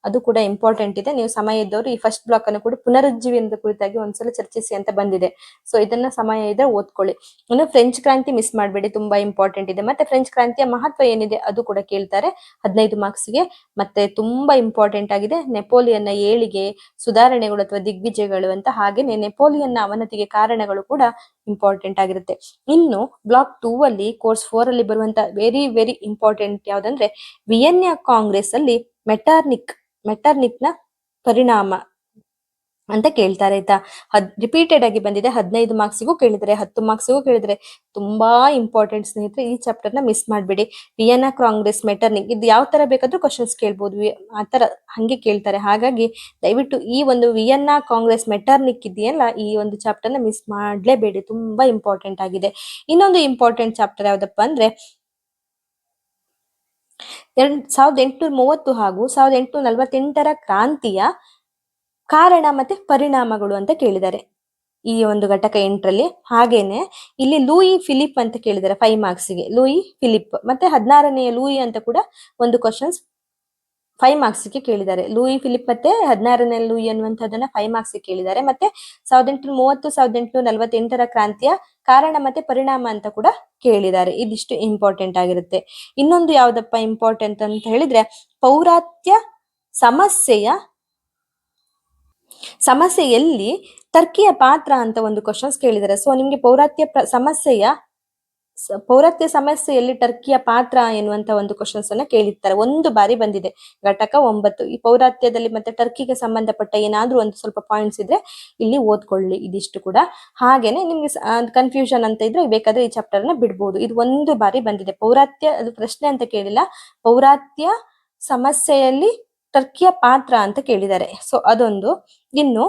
ಅದು ಕೂಡ ಇಂಪಾರ್ಟೆಂಟ್ ಇದೆ. ನೀವು ಸಮಯ ಇದ್ದವರು ಈ ಫಸ್ಟ್ ಬ್ಲಾಕ್ ಅನ್ನು ಕೂಡ ಪುನರುಜ್ಜೀವನದ ಕುರಿತಾಗಿ ಒಂದ್ಸಲ ಚರ್ಚಿಸಿ ಅಂತ ಬಂದಿದೆ. ಸೊ ಇದನ್ನ ಸಮಯ ಇದ್ರೆ ಓದ್ಕೊಳ್ಳಿ. ಇನ್ನು ಫ್ರೆಂಚ್ ಕ್ರಾಂತಿ ಮಿಸ್ ಮಾಡಬೇಡಿ, ತುಂಬಾ ಇಂಪಾರ್ಟೆಂಟ್ ಇದೆ. ಮತ್ತೆ ಫ್ರೆಂಚ್ ಕ್ರಾಂತಿಯ ಮಹತ್ವ ಏನಿದೆ ಅದು ಕೂಡ ಕೇಳ್ತಾರೆ 15 ಮಾರ್ಕ್ಸ್ಗೆ. ಮತ್ತೆ ತುಂಬಾ ಇಂಪಾರ್ಟೆಂಟ್ ಆಗಿದೆ ನೆಪೋಲಿಯನ್ನ ಏಳಿಗೆ, ಸುಧಾರಣೆಗಳು ಅಥವಾ ದಿಗ್ವಿಜಯಗಳು ಅಂತ. ಹಾಗೇನೆ ನೆಪೋಲಿಯನ್ನ ಅವನತಿಗೆ ಕಾರಣಗಳು ಕೂಡ ಇಂಪಾರ್ಟೆಂಟ್ ಆಗಿರುತ್ತೆ. ಇನ್ನು ಬ್ಲಾಕ್ 2 ಅಲ್ಲಿ ಕೋರ್ಸ್ 4 ಅಲ್ಲಿ ಬರುವಂತ ವೆರಿ ವೆರಿ ಇಂಪಾರ್ಟೆಂಟ್ ಯಾವ್ದಂದ್ರೆ, ವಿಯೆನ್ನಾ ಕಾಂಗ್ರೆಸ್ ಅಲ್ಲಿ ಮೆಟರ್ನಿಕ್ ನ ಪರಿಣಾಮ ಅಂತ ಕೇಳ್ತಾರೆ ಆಯ್ತಾ. ರಿಪೀಟೆಡ್ ಆಗಿ ಬಂದಿದೆ, 15 ಮಾರ್ಕ್ಸ್ಗೂ ಕೇಳಿದ್ರೆ 10 ಮಾರ್ಕ್ಸ್ಗೂ ಕೇಳಿದ್ರೆ. ತುಂಬಾ ಇಂಪಾರ್ಟೆಂಟ್ ಸ್ನೇಹಿತರೆ, ಈ ಚಾಪ್ಟರ್ ನ ಮಿಸ್ ಮಾಡ್ಬೇಡಿ. ವಿಯೆನ್ನಾ ಕಾಂಗ್ರೆಸ್ ಮೆಟರ್ನಿಕ್ ಇದು ಯಾವ ತರ ಬೇಕಾದ್ರೂ ಕ್ವಶನ್ಸ್ ಕೇಳ್ಬೋದು, ಆತರ ಹಂಗೆ ಕೇಳ್ತಾರೆ. ಹಾಗಾಗಿ ದಯವಿಟ್ಟು ಈ ಒಂದು ವಿಯೆನ್ನಾ ಕಾಂಗ್ರೆಸ್ ಮೆಟರ್ನಿಕ್ ಇದೆಯಲ್ಲ, ಈ ಒಂದು ಚಾಪ್ಟರ್ ನ ಮಿಸ್ ಮಾಡ್ಲೇಬೇಡಿ, ತುಂಬಾ ಇಂಪಾರ್ಟೆಂಟ್ ಆಗಿದೆ. ಇನ್ನೊಂದು ಇಂಪಾರ್ಟೆಂಟ್ ಚಾಪ್ಟರ್ ಯಾವ್ದಪ್ಪ ಅಂದ್ರೆ 1830 ಹಾಗೂ 1848ರ ಕ್ರಾಂತಿಯ ಕಾರಣ ಮತ್ತೆ ಪರಿಣಾಮಗಳು ಅಂತ ಕೇಳಿದ್ದಾರೆ ಈ ಒಂದು ಘಟಕ 8ರಲ್ಲಿ. ಹಾಗೇನೆ ಇಲ್ಲಿ ಲೂಯಿ ಫಿಲಿಪ್ ಅಂತ ಕೇಳಿದ್ದಾರೆ 5 ಮಾರ್ಕ್ಸ್ಗೆ, ಲೂಯಿ ಫಿಲಿಪ್. ಮತ್ತೆ 16ನೇ ಲೂಯಿ ಅಂತ ಕೂಡ ಒಂದು ಕ್ವಶನ್ಸ್ 5 ಮಾರ್ಕ್ಸ್ಗೆ ಕೇಳಿದ್ದಾರೆ. ಲೂಯಿ ಫಿಲಿಪ್ ಮತ್ತೆ 16ನೇ ಲೂಯಿ ಅನ್ನುವಂಥದ್ದನ್ನ 5 ಮಾರ್ಕ್ಸ್ಗೆ ಕೇಳಿದ್ದಾರೆ. ಮತ್ತೆ 1830 1848ರ ಕ್ರಾಂತಿಯ ಕಾರಣ ಮತ್ತೆ ಪರಿಣಾಮ ಅಂತ ಕೂಡ ಕೇಳಿದ್ದಾರೆ. ಇದಿಷ್ಟು ಇಂಪಾರ್ಟೆಂಟ್ ಆಗಿರುತ್ತೆ. ಇನ್ನೊಂದು ಯಾವ್ದಪ್ಪ ಇಂಪಾರ್ಟೆಂಟ್ ಅಂತ ಹೇಳಿದ್ರೆ, ಪೌರಾತ್ಯ ಸಮಸ್ಯೆಯಲ್ಲಿ ಟರ್ಕಿಯ ಪಾತ್ರ ಅಂತ ಒಂದು ಕ್ವಶನ್ಸ್ ಕೇಳಿದ್ದಾರೆ. ಸೊ ನಿಮ್ಗೆ ಪೌರಾತ್ಯ ಸಮಸ್ಯೆಯ ಪೌರತ್ಯ ಸಮಸ್ಯೆಯಲ್ಲಿ ಟರ್ಕಿಯ ಪಾತ್ರ ಎನ್ನುವಂತ ಒಂದು ಕ್ವಶನ್ಸ್ ಅನ್ನ ಕೇಳಿರ್ತಾರೆ. ಒಂದು ಬಾರಿ ಬಂದಿದೆ. ಘಟಕ 9 ಈ ಪೌರಾತ್ಯದಲ್ಲಿ ಮತ್ತೆ ಟರ್ಕಿಗೆ ಸಂಬಂಧಪಟ್ಟ ಏನಾದ್ರೂ ಒಂದು ಸ್ವಲ್ಪ ಪಾಯಿಂಟ್ಸ್ ಇದ್ರೆ ಇಲ್ಲಿ ಓದ್ಕೊಳ್ಳಿ. ಇದಿಷ್ಟು ಕೂಡ ಹಾಗೇನೆ ನಿಮ್ಗೆ ಕನ್ಫ್ಯೂಷನ್ ಅಂತ ಇದ್ರೆ ಬೇಕಾದ್ರೆ ಈ ಚಾಪ್ಟರ್ ನ ಬಿಡ್ಬೋದು. ಇದು ಒಂದು ಬಾರಿ ಬಂದಿದೆ. ಪೌರಾತ್ಯ ಅದು ಪ್ರಶ್ನೆ ಅಂತ ಕೇಳಿಲ್ಲ, ಪೌರಾತ್ಯ ಸಮಸ್ಯೆಯಲ್ಲಿ ಟರ್ಕಿಯ ಪಾತ್ರ ಅಂತ ಕೇಳಿದ್ದಾರೆ. ಸೊ ಅದೊಂದು. ಇನ್ನು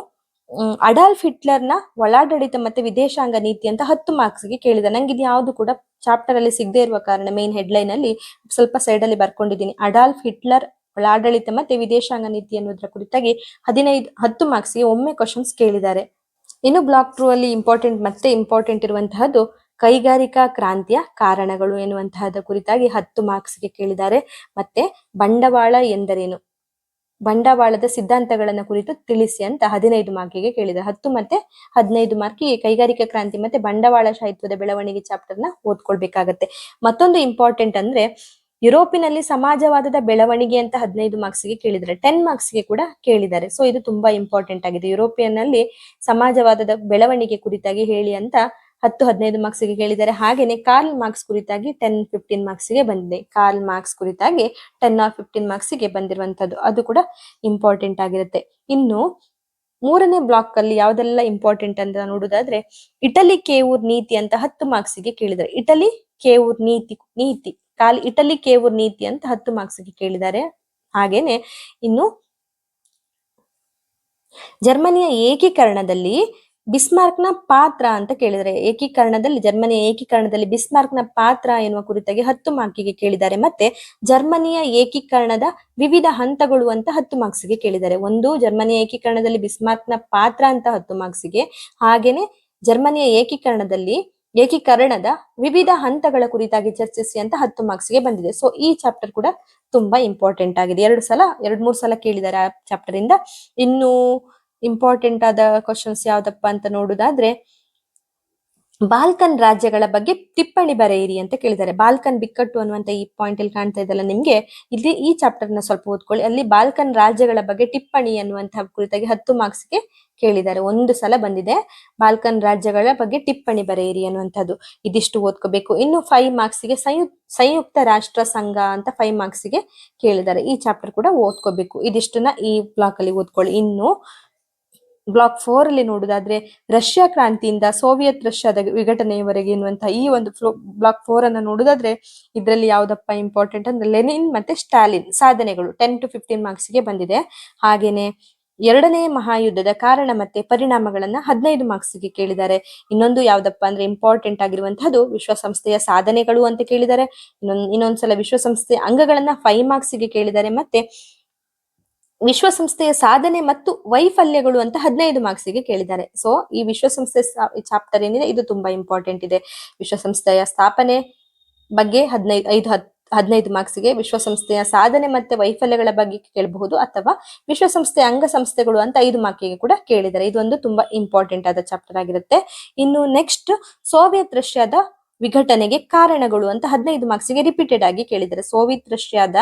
ಅಡಾಲ್ಫ್ ಹಿಟ್ಲರ್ನ ಒಳಾಡಳಿತ ಮತ್ತೆ ವಿದೇಶಾಂಗ ನೀತಿ ಅಂತ 10 ಮಾರ್ಕ್ಸ್ಗೆ ಕೇಳಿದ. ನಂಗೆ ಇದು ಯಾವ್ದು ಕೂಡ ಚಾಪ್ಟರ್ ಅಲ್ಲಿ ಸಿಗದೆ ಇರುವ ಕಾರಣ ಮೇನ್ ಹೆಡ್ಲೈನ್ ಅಲ್ಲಿ ಸ್ವಲ್ಪ ಸೈಡ್ ಅಲ್ಲಿ ಬರ್ಕೊಂಡಿದ್ದೀನಿ. ಅಡಾಲ್ಫ್ ಹಿಟ್ಲರ್ ಒಳಾಡಳಿತ ಮತ್ತೆ ವಿದೇಶಾಂಗ ನೀತಿ ಅನ್ನೋದ್ರ ಕುರಿತಾಗಿ 10 ಮಾರ್ಕ್ಸ್ಗೆ ಒಮ್ಮೆ ಕ್ವಶನ್ಸ್ ಕೇಳಿದ್ದಾರೆ. ಇನ್ನು ಬ್ಲಾಕ್ 2 ಅಲ್ಲಿ ಇಂಪಾರ್ಟೆಂಟ್ ಇರುವಂತಹದ್ದು ಕೈಗಾರಿಕಾ ಕ್ರಾಂತಿಯ ಕಾರಣಗಳು ಎನ್ನುವಂತಹದ ಕುರಿತಾಗಿ 10 ಮಾರ್ಕ್ಸ್ಗೆ ಕೇಳಿದ್ದಾರೆ. ಮತ್ತೆ ಬಂಡವಾಳ ಎಂದರೇನು, ಬಂಡವಾಳದ ಸಿದ್ಧಾಂತಗಳನ್ನ ಕುರಿತು ತಿಳಿಸಿ ಅಂತ 15 ಮಾರ್ಕಿಗೆ ಕೇಳಿದ್ದಾರೆ. 10 ಮತ್ತೆ 15 ಮಾರ್ಕಿಗೆ ಕೈಗಾರಿಕಾ ಕ್ರಾಂತಿ ಮತ್ತೆ ಬಂಡವಾಳಶಾಹಿತ್ವದ ಬೆಳವಣಿಗೆ ಚಾಪ್ಟರ್ ನ ಓದ್ಕೊಳ್ಬೇಕಾಗತ್ತೆ. ಮತ್ತೊಂದು ಇಂಪಾರ್ಟೆಂಟ್ ಅಂದ್ರೆ ಯುರೋಪಿನಲ್ಲಿ ಸಮಾಜವಾದದ ಬೆಳವಣಿಗೆ ಅಂತ 15 ಮಾರ್ಕ್ಸ್ಗೆ ಕೇಳಿದ್ದಾರೆ. 10 ಮಾರ್ಕ್ಸ್ಗೆ ಕೂಡ ಕೇಳಿದ್ದಾರೆ. ಸೊ ಇದು ತುಂಬಾ ಇಂಪಾರ್ಟೆಂಟ್ ಆಗಿದೆ. ಯುರೋಪಿಯನ್ನಲ್ಲಿ ಸಮಾಜವಾದದ ಬೆಳವಣಿಗೆ ಕುರಿತಾಗಿ ಹೇಳಿ ಅಂತ 10-15 ಮಾರ್ಕ್ಸ್ಗೆ ಕೇಳಿದ್ದಾರೆ. ಹಾಗೇನೆ ಕಾರ್ಲ್ ಮಾರ್ಕ್ಸ್ ಕುರಿತಾಗಿ 10-15 ಮಾರ್ಕ್ಸ್ಗೆ ಬಂದಿದೆ. ಕಾರ್ಲ್ ಮಾರ್ಕ್ಸ್ ಕುರಿತಾಗಿ 10 or 15 ಮಾರ್ಕ್ಸ್ಗೆ ಬಂದಿರುವಂತದ್ದು ಅದು ಕೂಡ ಇಂಪಾರ್ಟೆಂಟ್ ಆಗಿರುತ್ತೆ. ಇನ್ನು 3ನೇ ಬ್ಲಾಕ್ ಅಲ್ಲಿ ಯಾವ್ದೆಲ್ಲ ಇಂಪಾರ್ಟೆಂಟ್ ಅಂತ ನೋಡುದಾದ್ರೆ ಇಟಲಿ ಕೇವೂರ್ ನೀತಿ ಅಂತ 10 ಮಾರ್ಕ್ಸ್ಗೆ ಕೇಳಿದ್ದಾರೆ. ಇಟಲಿ ಕೇವೂರ್ ನೀತಿ ಇಟಲಿ ಕೇವೂರ್ ನೀತಿ ಅಂತ 10 ಮಾರ್ಕ್ಸ್ಗೆ ಕೇಳಿದ್ದಾರೆ. ಹಾಗೇನೆ ಇನ್ನು ಜರ್ಮನಿಯ ಏಕೀಕರಣದಲ್ಲಿ ಬಿಸ್ಮಾರ್ಕ್ನ ಪಾತ್ರ ಅಂತ ಕೇಳಿದರೆ, ಜರ್ಮನಿಯ ಏಕೀಕರಣದಲ್ಲಿ ಬಿಸ್ಮಾರ್ಕ್ನ ಪಾತ್ರ ಎನ್ನುವ ಕುರಿತಾಗಿ 10 ಮಾರ್ಕಿಗೆ ಕೇಳಿದ್ದಾರೆ. ಮತ್ತೆ ಜರ್ಮನಿಯ ಏಕೀಕರಣದ ವಿವಿಧ ಹಂತಗಳು ಅಂತ 10 ಮಾರ್ಕ್ಸ್ಗೆ ಕೇಳಿದ್ದಾರೆ. ಒಂದು ಜರ್ಮನಿಯ ಏಕೀಕರಣದಲ್ಲಿ ಬಿಸ್ಮಾರ್ಕ್ನ ಪಾತ್ರ ಅಂತ 10 ಮಾರ್ಕ್ಸ್ಗೆ, ಹಾಗೇನೆ ಜರ್ಮನಿಯ ಏಕೀಕರಣದ ವಿವಿಧ ಹಂತಗಳ ಕುರಿತಾಗಿ ಚರ್ಚಿಸಿ ಅಂತ 10 ಮಾರ್ಕ್ಸ್ಗೆ ಬಂದಿದೆ. ಸೊ ಈ ಚಾಪ್ಟರ್ ಕೂಡ ತುಂಬಾ ಇಂಪಾರ್ಟೆಂಟ್ ಆಗಿದೆ. 2-3 ಸಲ ಕೇಳಿದ್ದಾರೆ ಆ ಚಾಪ್ಟರ್ ಇಂದ. ಇನ್ನು ಇಂಪಾರ್ಟೆಂಟ್ ಆದ ಕ್ವಶನ್ಸ್ ಯಾವ್ದಪ್ಪ ಅಂತ ನೋಡುದಾದ್ರೆ ಬಾಲ್ಕನ್ ರಾಜ್ಯಗಳ ಬಗ್ಗೆ ಟಿಪ್ಪಣಿ ಬರೆಯಿರಿ ಅಂತ ಕೇಳಿದ್ದಾರೆ. ಬಾಲ್ಕನ್ ಬಿಕ್ಕಟ್ಟು ಅನ್ನುವಂತ ಈ ಪಾಯಿಂಟ್ ಅಲ್ಲಿ ಕಾಣ್ತಾ ಇದೆಲ್ಲ ನಿಮ್ಗೆ, ಇಲ್ಲಿ ಈ ಚಾಪ್ಟರ್ ನ ಸ್ವಲ್ಪ ಓದ್ಕೊಳ್ಳಿ. ಅಲ್ಲಿ ಬಾಲ್ಕನ್ ರಾಜ್ಯಗಳ ಬಗ್ಗೆ ಟಿಪ್ಪಣಿ ಅನ್ನುವಂತಹ ಕುರಿತಾಗಿ 10 ಮಾರ್ಕ್ಸ್ಗೆ ಕೇಳಿದ್ದಾರೆ. ಒಂದು ಸಲ ಬಂದಿದೆ, ಬಾಲ್ಕನ್ ರಾಜ್ಯಗಳ ಬಗ್ಗೆ ಟಿಪ್ಪಣಿ ಬರೆಯಿರಿ ಅನ್ನುವಂಥದ್ದು. ಇದಿಷ್ಟು ಓದ್ಕೋಬೇಕು. ಇನ್ನು 5 ಮಾರ್ಕ್ಸ್ಗೆ ಸಂಯುಕ್ತ ರಾಷ್ಟ್ರ ಸಂಘ ಅಂತ 5 ಮಾರ್ಕ್ಸ್ಗೆ ಕೇಳಿದ್ದಾರೆ. ಈ ಚಾಪ್ಟರ್ ಕೂಡ ಓದ್ಕೋಬೇಕು. ಇದಿಷ್ಟನ್ನ ಈ ಬ್ಲಾಕ್ ಅಲ್ಲಿ ಓದ್ಕೊಳ್ಳಿ. ಇನ್ನು ಬ್ಲಾಕ್ 4 ಅಲ್ಲಿ ನೋಡುದಾದ್ರೆ ರಷ್ಯಾ ಕ್ರಾಂತಿಯಿಂದ ಸೋವಿಯತ್ ರಷ್ಯಾದ ವಿಘಟನೆಯವರೆಗೆ ಎನ್ನುವಂತಹ ಈ ಒಂದು ಬ್ಲಾಕ್ 4 ಅನ್ನ ನೋಡುದಾದ್ರೆ ಇದರಲ್ಲಿ ಯಾವ್ದಪ್ಪ ಇಂಪಾರ್ಟೆಂಟ್ ಅಂದ್ರೆ ಲೆನಿನ್ ಮತ್ತೆ ಸ್ಟಾಲಿನ್ ಸಾಧನೆಗಳು 10-15 ಮಾರ್ಕ್ಸ್ಗೆ ಬಂದಿದೆ. ಹಾಗೇನೆ 2ನೇ ಮಹಾಯುದ್ಧದ ಕಾರಣ ಮತ್ತೆ ಪರಿಣಾಮಗಳನ್ನ 15 ಮಾರ್ಕ್ಸ್ಗೆ ಕೇಳಿದ್ದಾರೆ. ಇನ್ನೊಂದು ಯಾವ್ದಪ್ಪ ಅಂದ್ರೆ ಇಂಪಾರ್ಟೆಂಟ್ ಆಗಿರುವಂತಹದ್ದು ವಿಶ್ವಸಂಸ್ಥೆಯ ಸಾಧನೆಗಳು ಅಂತ ಕೇಳಿದ್ದಾರೆ. ಇನ್ನೊಂದ್ಸಲ ವಿಶ್ವಸಂಸ್ಥೆಯ ಅಂಗಗಳನ್ನ 5 ಮಾರ್ಕ್ಸ್ಗೆ ಕೇಳಿದ್ದಾರೆ. ಮತ್ತೆ ವಿಶ್ವಸಂಸ್ಥೆಯ ಸಾಧನೆ ಮತ್ತು ವೈಫಲ್ಯಗಳು ಅಂತ 15 ಮಾರ್ಕ್ಸ್ಗೆ ಕೇಳಿದ್ದಾರೆ. ಸೊ ಈ ವಿಶ್ವಸಂಸ್ಥೆ ಚಾಪ್ಟರ್ ಏನಿದೆ ಇದು ತುಂಬಾ ಇಂಪಾರ್ಟೆಂಟ್ ಇದೆ. ವಿಶ್ವಸಂಸ್ಥೆಯ ಸ್ಥಾಪನೆ ಬಗ್ಗೆ 15 ಮಾರ್ಕ್ಸ್ಗೆ, ವಿಶ್ವಸಂಸ್ಥೆಯ ಸಾಧನೆ ಮತ್ತೆ ವೈಫಲ್ಯಗಳ ಬಗ್ಗೆ ಕೇಳಬಹುದು, ಅಥವಾ ವಿಶ್ವಸಂಸ್ಥೆಯ ಅಂಗಸಂಸ್ಥೆಗಳು ಅಂತ 5 ಮಾರ್ಕಿಗೆ ಕೂಡ ಕೇಳಿದ್ದಾರೆ. ಇದೊಂದು ತುಂಬಾ ಇಂಪಾರ್ಟೆಂಟ್ ಆದ ಚಾಪ್ಟರ್ ಆಗಿರುತ್ತೆ. ಇನ್ನು ನೆಕ್ಸ್ಟ್ ಸೋವಿಯತ್ ರಷ್ಯಾದ ವಿಘಟನೆಗೆ ಕಾರಣಗಳು ಅಂತ 15 ಮಾರ್ಕ್ಸ್ಗೆ ರಿಪೀಟೆಡ್ ಆಗಿ ಕೇಳಿದ್ದಾರೆ. ಸೋವಿಯತ್ ರಷ್ಯಾದ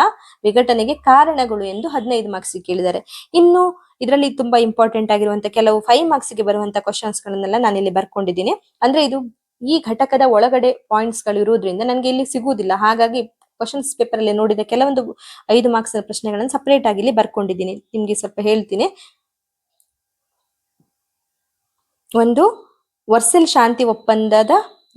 ವಿಘಟನೆಗೆ ಕಾರಣಗಳು ಎಂದು 15 ಮಾರ್ಕ್ಸ್ಗೆ ಕೇಳಿದ್ದಾರೆ. ಇನ್ನು ಇದರಲ್ಲಿ ತುಂಬಾ ಇಂಪಾರ್ಟೆಂಟ್ ಆಗಿರುವಂತ ಕೆಲವು 5 ಮಾರ್ಕ್ಸ್ಗೆ ಬರುವಂತ ಕ್ವಶನ್ಸ್ ಗಳನ್ನೆಲ್ಲ ನಾನು ಇಲ್ಲಿ ಬರ್ಕೊಂಡಿದ್ದೀನಿ. ಅಂದ್ರೆ ಇದು ಈ ಘಟಕದ ಒಳಗಡೆ ಪಾಯಿಂಟ್ಸ್ ಗಳು ಇರುವುದರಿಂದ ನನಗೆ ಇಲ್ಲಿ ಸಿಗುವುದಿಲ್ಲ. ಹಾಗಾಗಿ ಕ್ವಶನ್ಸ್ ಪೇಪರ್ ಅಲ್ಲಿ ನೋಡಿದ ಕೆಲವೊಂದು 5 ಮಾರ್ಕ್ಸ್ ಪ್ರಶ್ನೆಗಳನ್ನು ಸಪರೇಟ್ ಆಗಿ ಇಲ್ಲಿ ಬರ್ಕೊಂಡಿದ್ದೀನಿ. ನಿಮ್ಗೆ ಸ್ವಲ್ಪ ಹೇಳ್ತೀನಿ. ಒಂದು, ವರ್ಸೆಲ್ ಶಾಂತಿ ಒಪ್ಪಂದದ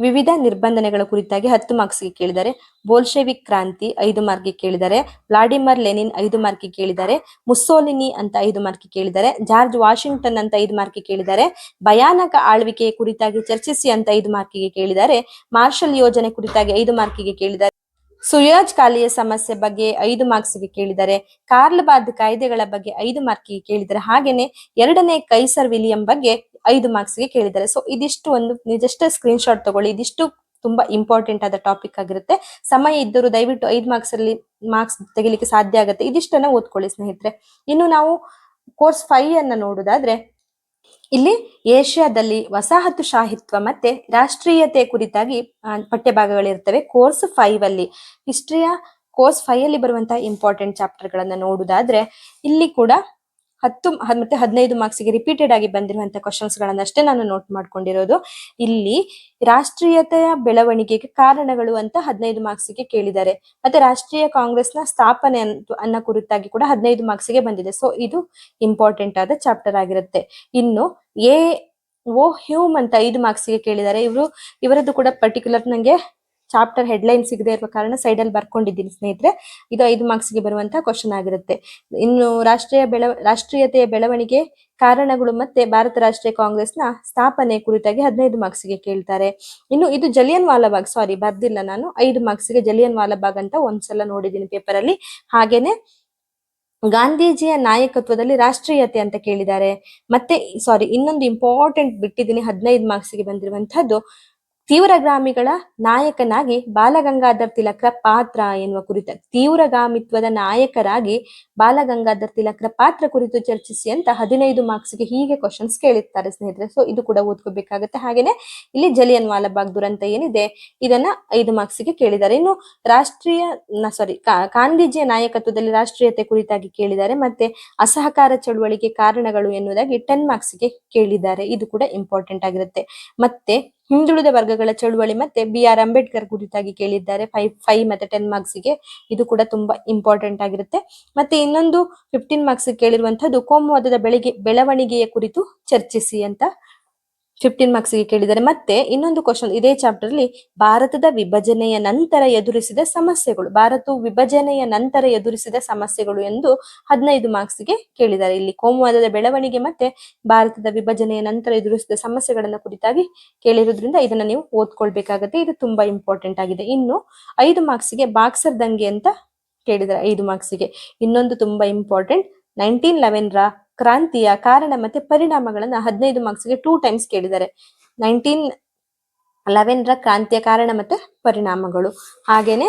ವಿವಿಧ ನಿರ್ಬಂಧನೆಗಳ ಕುರಿತಾಗಿ 10 ಮಾರ್ಕ್ಸ್ಗೆ ಕೇಳಿದ್ದಾರೆ. ಬೋಲ್ಶೆವಿಕ್ ಕ್ರಾಂತಿ 5 ಮಾರ್ಕ್ಗೆ ಕೇಳಿದ್ದಾರೆ. ವ್ಲಾಡಿಮಿರ್ ಲೆನಿನ್ 5 ಮಾರ್ಕ್ಗೆ ಕೇಳಿದ್ದಾರೆ. ಮುಸ್ಸೋಲಿನಿ ಅಂತ 5 ಮಾರ್ಕ್ಗೆ ಕೇಳಿದ್ದಾರೆ. ಜಾರ್ಜ್ ವಾಷಿಂಗ್ಟನ್ ಅಂತ 5 ಮಾರ್ಕ್ಗೆ ಕೇಳಿದ್ದಾರೆ. ಭಯಾನಕ ಆಳ್ವಿಕೆ ಕುರಿತಾಗಿ ಚರ್ಚಿಸಿ ಅಂತ 5 ಮಾರ್ಕ್ಗೆ ಕೇಳಿದ್ದಾರೆ. ಮಾರ್ಷಲ್ ಯೋಜನೆ ಕುರಿತಾಗಿ 5 ಮಾರ್ಕ್ಗೆ ಕೇಳಿದ್ದಾರೆ. ಸುಯಾಜ್ ಕಾಲಿಯ ಸಮಸ್ಯೆ ಬಗ್ಗೆ 5 ಮಾರ್ಕ್ಸ್ಗೆ ಕೇಳಿದ್ದಾರೆ. ಕಾರ್ಲ್ಬಾದ್ ಕಾಯ್ದೆಗಳ ಬಗ್ಗೆ 5 ಮಾರ್ಕ್ಗೆ ಕೇಳಿದ್ದಾರೆ. ಹಾಗೇನೆ 2ನೇ ಕೈಸರ್ ವಿಲಿಯಂ ಬಗ್ಗೆ 5 ಮಾರ್ಕ್ಸ್ಗೆ ಕೇಳಿದ್ದಾರೆ. ಸೊ ಇದಿಷ್ಟು ಒಂದು ಜಸ್ಟ್ ಸ್ಕ್ರೀನ್ ಶಾಟ್ ತಗೊಳ್ಳಿ. ಇದಿಷ್ಟು ತುಂಬಾ ಇಂಪಾರ್ಟೆಂಟ್ ಆದ ಟಾಪಿಕ್ ಆಗಿರುತ್ತೆ. ಸಮಯ ಇದ್ದರೂ ದಯವಿಟ್ಟು 5 ಮಾರ್ಕ್ಸ್ ತೆಗಿಲಿಕ್ಕೆ ಸಾಧ್ಯ ಆಗುತ್ತೆ. ಇದಿಷ್ಟನ್ನ ಓದ್ಕೊಳ್ಳಿ ಸ್ನೇಹಿತರೆ. ಇನ್ನು ನಾವು ಕೋರ್ಸ್ 5 ಅನ್ನ ನೋಡುದಾದ್ರೆ ಇಲ್ಲಿ ಏಷ್ಯಾದಲ್ಲಿ ವಸಾಹತುಶಾಹಿತ್ವ ಮತ್ತೆ ರಾಷ್ಟ್ರೀಯತೆ ಕುರಿತಾಗಿ ಪಠ್ಯಭಾಗಗಳಿರ್ತವೆ ಕೋರ್ಸ್ 5 ಅಲ್ಲಿ. ಹಿಸ್ಟ್ರಿಯ ಕೋರ್ಸ್ 5 ಅಲ್ಲಿ ಬರುವಂತಹ ಇಂಪಾರ್ಟೆಂಟ್ ಚಾಪ್ಟರ್ ಗಳನ್ನ ನೋಡುದಾದ್ರೆ ಇಲ್ಲಿ ಕೂಡ ಮತ್ತೆ 15 ಮಾರ್ಕ್ಸ್ಗೆ ರಿಪೀಟೆಡ್ ಆಗಿ ಬಂದಿರುವಂತಹ ಕ್ವಶನ್ಸ್ ಗಳನ್ನಷ್ಟೇ ನಾನು ನೋಟ್ ಮಾಡ್ಕೊಂಡಿರೋದು. ಇಲ್ಲಿ ರಾಷ್ಟ್ರೀಯತೆಯ ಬೆಳವಣಿಗೆಗೆ ಕಾರಣಗಳು ಅಂತ 15 ಮಾರ್ಕ್ಸ್ಗೆ ಕೇಳಿದ್ದಾರೆ. ಮತ್ತೆ ರಾಷ್ಟ್ರೀಯ ಕಾಂಗ್ರೆಸ್ನ ಸ್ಥಾಪನೆ ಅನ್ನೋ ಕುರಿತಾಗಿ ಕೂಡ 15 ಮಾರ್ಕ್ಸ್ಗೆ ಬಂದಿದೆ. ಸೊ ಇದು ಇಂಪಾರ್ಟೆಂಟ್ ಆದ ಚಾಪ್ಟರ್ ಆಗಿರುತ್ತೆ. ಇನ್ನು ಎ ಓ ಹ್ಯೂಮ್ ಅಂತ 5 ಮಾರ್ಕ್ಸ್ಗೆ ಕೇಳಿದ್ದಾರೆ. ಇವರದ್ದು ಕೂಡ ಪರ್ಟಿಕ್ಯುಲರ್ ನಂಗೆ ಚಾಪ್ಟರ್ ಹೆಡ್ಲೈನ್ ಸಿಗದೆ ಇರುವ ಕಾರಣ ಸೈಡ್ ಅಲ್ಲಿ ಬರ್ಕೊಂಡಿದ್ದೀನಿ ಸ್ನೇಹಿತರೆ. ಇದು 5 ಮಾರ್ಕ್ಸ್ಗೆ ಬರುವಂತಹ ಕ್ವಶನ್ ಆಗಿರುತ್ತೆ. ಇನ್ನು ರಾಷ್ಟ್ರೀಯತೆಯ ಬೆಳವಣಿಗೆ ಕಾರಣಗಳು ಮತ್ತೆ ಭಾರತ ರಾಷ್ಟ್ರೀಯ ಕಾಂಗ್ರೆಸ್ನ ಸ್ಥಾಪನೆ ಕುರಿತಾಗಿ 15 ಮಾರ್ಕ್ಸ್ಗೆ ಕೇಳ್ತಾರೆ. ಇನ್ನು ಇದು ಜಲಿಯನ್ ವಾಲಾಬಾಗ್, ಸಾರಿ ಬರ್ದಿಲ್ಲ ನಾನು, 5 ಮಾರ್ಕ್ಸ್ಗೆ ಜಲಿಯನ್ ವಾಲಾಬಾಗ್ ಅಂತ ಒಂದ್ಸಲ ನೋಡಿದ್ದೀನಿ ಪೇಪರ್ ಅಲ್ಲಿ. ಹಾಗೇನೆ ಗಾಂಧೀಜಿಯ ನಾಯಕತ್ವದಲ್ಲಿ ರಾಷ್ಟ್ರೀಯತೆ ಅಂತ ಕೇಳಿದ್ದಾರೆ. ಮತ್ತೆ ಇನ್ನೊಂದು ಇಂಪಾರ್ಟೆಂಟ್ ಬಿಟ್ಟಿದ್ದೀನಿ 15 ಮಾರ್ಕ್ಸ್ಗೆ ಬಂದಿರುವಂತಹದ್ದು, ತೀವ್ರಗಾಮಿಗಳ ನಾಯಕನಾಗಿ ಬಾಲಗಂಗಾಧರ್ ತಿಲಕರ ಪಾತ್ರ ಎನ್ನುವ ಕುರಿತ, ತೀವ್ರಗಾಮಿತ್ವದ ನಾಯಕರಾಗಿ ಬಾಲಗಂಗಾಧರ್ ತಿಲಕರ ಪಾತ್ರ ಕುರಿತು ಚರ್ಚಿಸಿ ಅಂತ 15 ಮಾರ್ಕ್ಸ್ಗೆ ಹೀಗೆ ಕ್ವಶನ್ಸ್ ಕೇಳಿರ್ತಾರೆ ಸ್ನೇಹಿತರೆ. ಸೊ ಇದು ಕೂಡ ಓದ್ಕೋಬೇಕಾಗುತ್ತೆ. ಹಾಗೇನೆ ಇಲ್ಲಿ ಜಲಿಯನ್ ವಾಲಾಬಾಗ್ ದುರಂತ ಏನಿದೆ ಇದನ್ನ 5 ಮಾರ್ಕ್ಸ್ಗೆ ಕೇಳಿದ್ದಾರೆ. ಇನ್ನು ಗಾಂಧೀಜಿಯ ನಾಯಕತ್ವದಲ್ಲಿ ರಾಷ್ಟ್ರೀಯತೆ ಕುರಿತಾಗಿ ಕೇಳಿದ್ದಾರೆ. ಮತ್ತೆ ಅಸಹಕಾರ ಚಳುವಳಿಗೆ ಕಾರಣಗಳು ಎನ್ನುವುದಾಗಿ 10 ಮಾರ್ಕ್ಸ್ಗೆ ಕೇಳಿದ್ದಾರೆ. ಇದು ಕೂಡ ಇಂಪಾರ್ಟೆಂಟ್ ಆಗಿರುತ್ತೆ. ಮತ್ತೆ ಹಿಂದುಳಿದ ವರ್ಗಗಳ ಚಳುವಳಿ ಮತ್ತೆ BR ಅಂಬೇಡ್ಕರ್ ಕುರಿತಾಗಿ ಕೇಳಿದ್ದಾರೆ 5 ಮತ್ತೆ 10 ಮಾರ್ಕ್ಸ್ಗೆ. ಇದು ಕೂಡ ತುಂಬಾ ಇಂಪಾರ್ಟೆಂಟ್ ಆಗಿರುತ್ತೆ. ಮತ್ತೆ ಇನ್ನೊಂದು 15 ಮಾರ್ಕ್ಸ್ ಕೇಳಿರುವಂತಹದ್ದು ಕೋಮುವಾದದ ಬೆಳವಣಿಗೆಯ ಕುರಿತು ಚರ್ಚಿಸಿ ಅಂತ 15 ಮಾರ್ಕ್ಸ್ಗೆ ಕೇಳಿದ್ದಾರೆ. ಮತ್ತೆ ಇನ್ನೊಂದು ಕ್ವಶನ್ ಇದೇ ಚಾಪ್ಟರ್ ಅಲ್ಲಿ, ಭಾರತದ ವಿಭಜನೆಯ ನಂತರ ಎದುರಿಸಿದ ಸಮಸ್ಯೆಗಳು ಎಂದು 15 ಮಾರ್ಕ್ಸ್ಗೆ ಕೇಳಿದ್ದಾರೆ. ಇಲ್ಲಿ ಕೋಮುವಾದದ ಬೆಳವಣಿಗೆ ಮತ್ತೆ ಭಾರತದ ವಿಭಜನೆಯ ನಂತರ ಎದುರಿಸಿದ ಸಮಸ್ಯೆಗಳನ್ನ ಕುರಿತಾಗಿ ಕೇಳಿರೋದ್ರಿಂದ ಇದನ್ನ ನೀವು ಓದ್ಕೊಳ್ಬೇಕಾಗತ್ತೆ. ಇದು ತುಂಬಾ ಇಂಪಾರ್ಟೆಂಟ್ ಆಗಿದೆ. ಇನ್ನು 5 ಮಾರ್ಕ್ಸ್ಗೆ ಬಾಕ್ಸರ್ ದಂಗೆ ಅಂತ ಕೇಳಿದ್ದಾರೆ 5 ಮಾರ್ಕ್ಸ್ಗೆ. ಇನ್ನೊಂದು ತುಂಬಾ ಇಂಪಾರ್ಟೆಂಟ್, 1911 ರ ಕ್ರಾಂತಿಯ ಕಾರಣ ಮತ್ತೆ ಪರಿಣಾಮಗಳನ್ನ 15 ಮಾರ್ಕ್ಸ್ಗೆ 2 ಟೈಮ್ಸ್ ಕೇಳಿದ್ದಾರೆ. 1911 ರ ಕ್ರಾಂತಿಯ ಕಾರಣ ಮತ್ತೆ ಪರಿಣಾಮಗಳು. ಹಾಗೇನೆ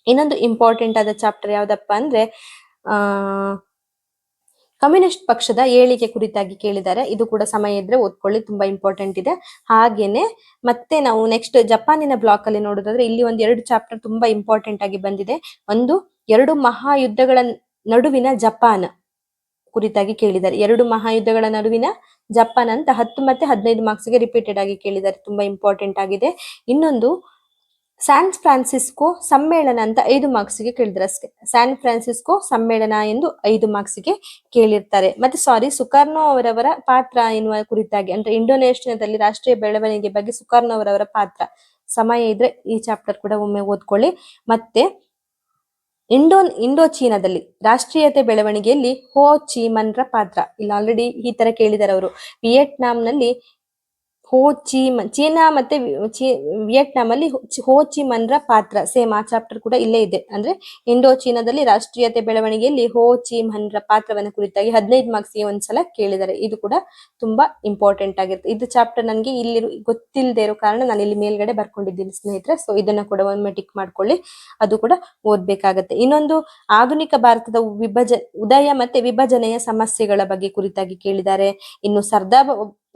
ಇನ್ನೊಂದು ಇಂಪಾರ್ಟೆಂಟ್ ಆದ ಚಾಪ್ಟರ್ ಯಾವ್ದಪ್ಪ ಅಂದ್ರೆ ಕಮ್ಯುನಿಸ್ಟ್ ಪಕ್ಷದ ಏಳಿಗೆ ಕುರಿತಾಗಿ ಕೇಳಿದ್ದಾರೆ. ಇದು ಕೂಡ ಸಮಯ ಇದ್ರೆ ಓದ್ಕೊಳ್ಳಿ, ತುಂಬಾ ಇಂಪಾರ್ಟೆಂಟ್ ಇದೆ. ಹಾಗೇನೆ ಮತ್ತೆ ನಾವು ನೆಕ್ಸ್ಟ್ ಜಪಾನಿನ ಬ್ಲಾಕ್ ಅಲ್ಲಿ ನೋಡೋದಾದ್ರೆ ಇಲ್ಲಿ ಒಂದ್ 2 ಚಾಪ್ಟರ್ ತುಂಬಾ ಇಂಪಾರ್ಟೆಂಟ್ ಆಗಿ ಬಂದಿದೆ. ಒಂದು 2 ಮಹಾಯುದ್ಧಗಳ ನಡುವಿನ ಜಪಾನ್ ಕುರಿತಾಗಿ ಕೇಳಿದ್ದಾರೆ. 2 ಮಹಾಯುದ್ಧಗಳ ನಡುವಿನ ಜಪಾನ್ ಅಂತ 10 ಮತ್ತೆ 15 ಮಾರ್ಕ್ಸ್ಗೆ ರಿಪೀಟೆಡ್ ಆಗಿ ಕೇಳಿದ್ದಾರೆ. ತುಂಬಾ ಇಂಪಾರ್ಟೆಂಟ್ ಆಗಿದೆ. ಇನ್ನೊಂದು ಸ್ಯಾನ್ ಫ್ರಾನ್ಸಿಸ್ಕೋ ಸಮ್ಮೇಳನ ಅಂತ 5 ಮಾರ್ಕ್ಸ್ಗೆ ಕೇಳಿದ್ರೆ ಸ್ಯಾನ್ ಫ್ರಾನ್ಸಿಸ್ಕೋ ಸಮ್ಮೇಳನ ಎಂದು 5 ಮಾರ್ಕ್ಸ್ಗೆ ಕೇಳಿರ್ತಾರೆ. ಮತ್ತೆ ಸುಕರ್ನೋ ಅವರವರ ಪಾತ್ರ ಎನ್ನುವ ಕುರಿತಾಗಿ, ಅಂದ್ರೆ ಇಂಡೋನೇಷ್ಯಾದಲ್ಲಿ ರಾಷ್ಟ್ರೀಯ ಬೆಳವಣಿಗೆ ಬಗ್ಗೆ ಸುಕರ್ನೋ ಅವರವರ ಪಾತ್ರ, ಸಮಯ ಇದ್ರೆ ಈ ಚಾಪ್ಟರ್ ಕೂಡ ಒಮ್ಮೆ ಓದ್ಕೊಳ್ಳಿ. ಮತ್ತೆ ಇಂಡೋ ಚೀನಾದಲ್ಲಿ ರಾಷ್ಟ್ರೀಯತೆ ಬೆಳವಣಿಗೆಯಲ್ಲಿ ಹೋ ಚಿ ಮನ್ರ ಪಾತ್ರ, ಇಲ್ಲಿ ಆಲ್ರೆಡಿ ಈ ತರ ಕೇಳಿದ್ದಾರೆ ಅವರು. ವಿಯೆಟ್ನಾಂನಲ್ಲಿ ಹೋ ಚಿ ಮನ್, ಚೀನಾ ಮತ್ತೆ ವಿಯೆಟ್ನಾಂ ಅಲ್ಲಿ ಹೋ ಚಿ ಮನ್ರ ಪಾತ್ರ, ಸೇಮ್ ಆ ಚಾಪ್ಟರ್ ಕೂಡ ಇಲ್ಲೇ ಇದೆ. ಅಂದ್ರೆ ಇಂಡೋ ಚೀನಾದಲ್ಲಿ ರಾಷ್ಟ್ರೀಯತೆ ಬೆಳವಣಿಗೆಯಲ್ಲಿ ಹೋ ಚಿ ಮನ್ರ ಪಾತ್ರವನ್ನ ಕುರಿತಾಗಿ 15 ಮಾರ್ಕ್ಸ್ಗೆ ಒಂದ್ಸಲ ಕೇಳಿದ್ದಾರೆ. ಇದು ಕೂಡ ತುಂಬಾ ಇಂಪಾರ್ಟೆಂಟ್ ಆಗಿರುತ್ತೆ. ಇದು ಚಾಪ್ಟರ್ ನನಗೆ ಇಲ್ಲಿ ಗೊತ್ತಿಲ್ಲದೆ ಇರೋ ಕಾರಣ ನಾನು ಇಲ್ಲಿ ಮೇಲ್ಗಡೆ ಬರ್ಕೊಂಡಿದ್ದೀನಿ ಸ್ನೇಹಿತರೆ. ಸೊ ಇದನ್ನ ಕೂಡ ಒಮ್ಮೆ ಟಿಕ್ ಮಾಡ್ಕೊಳ್ಳಿ, ಅದು ಕೂಡ ಓದ್ಬೇಕಾಗತ್ತೆ. ಇನ್ನೊಂದು ಆಧುನಿಕ ಭಾರತದ ಉದಯ ಮತ್ತೆ ವಿಭಜನೆಯ ಸಮಸ್ಯೆಗಳ ಬಗ್ಗೆ ಕುರಿತಾಗಿ ಕೇಳಿದ್ದಾರೆ. ಇನ್ನು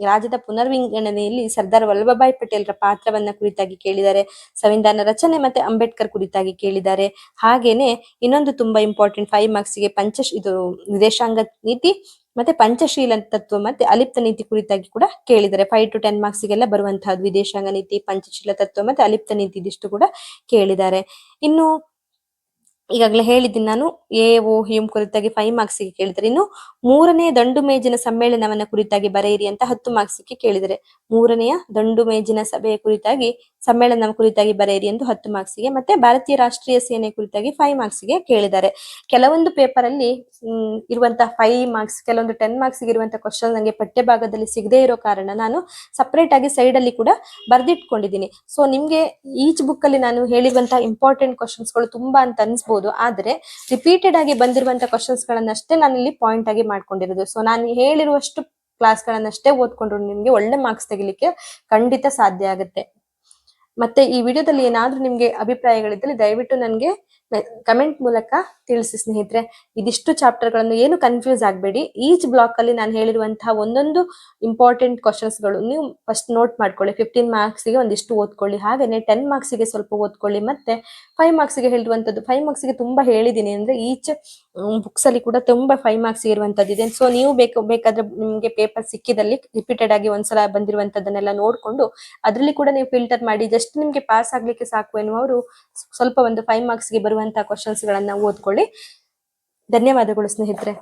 ರಾಜ್ಯದ ಪುನರ್ವಿಂಗಡಣೆಯಲ್ಲಿ ಸರ್ದಾರ್ ವಲ್ಲಭಭಾಯಿ ಪಟೇಲ್ರ ಪಾತ್ರವನ್ನ ಕುರಿತಾಗಿ ಕೇಳಿದ್ದಾರೆ. ಸಂವಿಧಾನ ರಚನೆ ಮತ್ತೆ ಅಂಬೇಡ್ಕರ್ ಕುರಿತಾಗಿ ಕೇಳಿದ್ದಾರೆ. ಹಾಗೇನೆ ಇನ್ನೊಂದು ತುಂಬಾ ಇಂಪಾರ್ಟೆಂಟ್ 5 ಮಾರ್ಕ್ಸ್ಗೆ ಇದು ವಿದೇಶಾಂಗ ನೀತಿ ಮತ್ತೆ ಪಂಚಶೀಲ ತತ್ವ ಮತ್ತೆ ಅಲಿಪ್ತ ನೀತಿ ಕುರಿತಾಗಿ ಕೂಡ ಕೇಳಿದ್ದಾರೆ. 5 to 10 ಮಾರ್ಕ್ಸ್ಗೆಲ್ಲ ಬರುವಂತಹದ್ದು ವಿದೇಶಾಂಗ ನೀತಿ, ಪಂಚಶೀಲ ತತ್ವ ಮತ್ತೆ ಅಲಿಪ್ತ ನೀತಿ, ಇದಿಷ್ಟು ಕೂಡ ಕೇಳಿದ್ದಾರೆ. ಇನ್ನು ಈಗಾಗಲೇ ಹೇಳಿದ್ದೀನಿ ನಾನು, ಓ ಹ್ಯೂಮ್ ಕುರಿತಾಗಿ 5 ಮಾರ್ಕ್ಸ್ಗೆ ಕೇಳಿದರೆ. ಇನ್ನು 3ನೇ ದಂಡು ಮೇಜಿನ ಸಮ್ಮೇಳನವನ್ನ ಕುರಿತಾಗಿ ಬರೆಯಿರಿ ಅಂತ 10 ಮಾರ್ಕ್ಸ್ಗೆ ಕೇಳಿದರೆ. 3ನೆಯ ದಂಡು ಮೇಜಿನ ಸಭೆಯ ಕುರಿತಾಗಿ ಸಮ್ಮೇಳನ ಕುರಿತಾಗಿ ಬರೆಯಿರಿ ಎಂದು 10 ಮಾರ್ಕ್ಸ್ಗೆ. ಮತ್ತೆ ಭಾರತೀಯ ರಾಷ್ಟ್ರೀಯ ಸೇನೆ ಕುರಿತಾಗಿ 5 ಮಾರ್ಕ್ಸ್ಗೆ ಕೇಳಿದ್ದಾರೆ. ಕೆಲವೊಂದು ಪೇಪರ್ ಅಲ್ಲಿ ಇರುವಂತಹ 5 ಮಾರ್ಕ್ಸ್, ಕೆಲವೊಂದು 10 ಮಾರ್ಕ್ಸ್ಗೆ ಇರುವಂತಹ ಕ್ವಶನ್ ನನಗೆ ಪಠ್ಯ ಭಾಗದಲ್ಲಿ ಸಿಗದೇ ಇರೋ ಕಾರಣ ನಾನು ಸಪರೇಟ್ ಆಗಿ ಸೈಡ್ ಅಲ್ಲಿ ಕೂಡ ಬರ್ದಿಟ್ಕೊಂಡಿದ್ದೀನಿ. ಸೊ ನಿಮ್ಗೆ ಈಚ್ ಬುಕ್ ಅಲ್ಲಿ ನಾನು ಹೇಳಿರುವಂತಹ ಇಂಪಾರ್ಟೆಂಟ್ ಕ್ವಶನ್ಸ್ಗಳು ತುಂಬಾ ಅಂತ ಅನ್ಸ್ಬೋದು, ಆದ್ರೆ ರಿಪೀಟೆಡ್ ಆಗಿ ಬಂದಿರುವಂತಹ ಕ್ವಶನ್ಸ್ ಗಳನ್ನಷ್ಟೇ ನಾನು ಇಲ್ಲಿ ಪಾಯಿಂಟ್ ಆಗಿ ಮಾಡ್ಕೊಂಡಿರೋದು. ಸೊ ನಾನು ಹೇಳಿರುವಷ್ಟು ಕ್ಲಾಸ್ ಗಳನ್ನಷ್ಟೇ ಓದ್ಕೊಂಡ್ರು ನಿಮ್ಗೆ ಒಳ್ಳೆ ಮಾರ್ಕ್ಸ್ ತೆಗಿಲಿಕ್ಕೆ ಖಂಡಿತ ಸಾಧ್ಯ ಆಗುತ್ತೆ. ಮತ್ತೆ ಈ ವಿಡಿಯೋದಲ್ಲಿ ಏನಾದ್ರೂ ನಿಮ್ಗೆ ಅಭಿಪ್ರಾಯಗಳಿದ್ದಲ್ಲಿ ದಯವಿಟ್ಟು ನನಗೆ ಕಮೆಂಟ್ ಮೂಲಕ ತಿಳಿಸಿ ಸ್ನೇಹಿತರೆ. ಇದಿಷ್ಟು ಚಾಪ್ಟರ್ಗಳನ್ನು ಏನು ಕನ್ಫ್ಯೂಸ್ ಆಗಬೇಡಿ. ಈಚ್ ಬ್ಲಾಕ್ ಅಲ್ಲಿ ನಾನು ಹೇಳಿರುವಂತಹ ಒಂದೊಂದು ಇಂಪಾರ್ಟೆಂಟ್ ಕ್ವಶನ್ಸ್ಗಳು ನೀವು ಫಸ್ಟ್ ನೋಟ್ ಮಾಡ್ಕೊಳ್ಳಿ. 15 ಮಾರ್ಕ್ಸ್ಗೆ ಒಂದಿಷ್ಟು ಓದ್ಕೊಳ್ಳಿ, ಹಾಗೇನೆ 10 ಮಾರ್ಕ್ಸ್ಗೆ ಸ್ವಲ್ಪ ಓದ್ಕೊಳ್ಳಿ, ಮತ್ತೆ 5 ಮಾರ್ಕ್ಸ್ಗೆ ಹೇಳಿರುವಂತದ್ದು 5 ಮಾರ್ಕ್ಸ್ಗೆ ತುಂಬಾ ಹೇಳಿದೀನಿ. ಅಂದ್ರೆ ಈಚ್ ಬುಕ್ಸ್ ಅಲ್ಲಿ ಕೂಡ ತುಂಬಾ 5 ಮಾರ್ಕ್ಸ್ ಇರುವಂತದ್ದಿದೆ. ಸೊ ನೀವು ಬೇಕಾದ್ರೆ ನಿಮ್ಗೆ ಪೇಪರ್ ಸಿಕ್ಕಿದಲ್ಲಿ ರಿಪೀಟೆಡ್ ಆಗಿ ಒಂದ್ಸಲ ಬಂದಿರುವಂತದ್ದನ್ನೆಲ್ಲ ನೋಡ್ಕೊಂಡು ಅದ್ರಲ್ಲಿ ಕೂಡ ನೀವು ಫಿಲ್ಟರ್ ಮಾಡಿ ಜಸ್ಟ್ ನಿಮ್ಗೆ ಪಾಸ್ ಆಗ್ಲಿಕ್ಕೆ ಸಾಕು ಎನ್ನುವರು ಸ್ವಲ್ಪ ಒಂದು 5 ಮಾರ್ಕ್ಸ್ಗೆ ಬರುವಂತಹ ಕ್ವಶನ್ಸ್ ಗಳನ್ನ ಓದ್ಕೊಳ್ಳಿ. ಧನ್ಯವಾದಗಳು ಸ್ನೇಹಿತರೆ.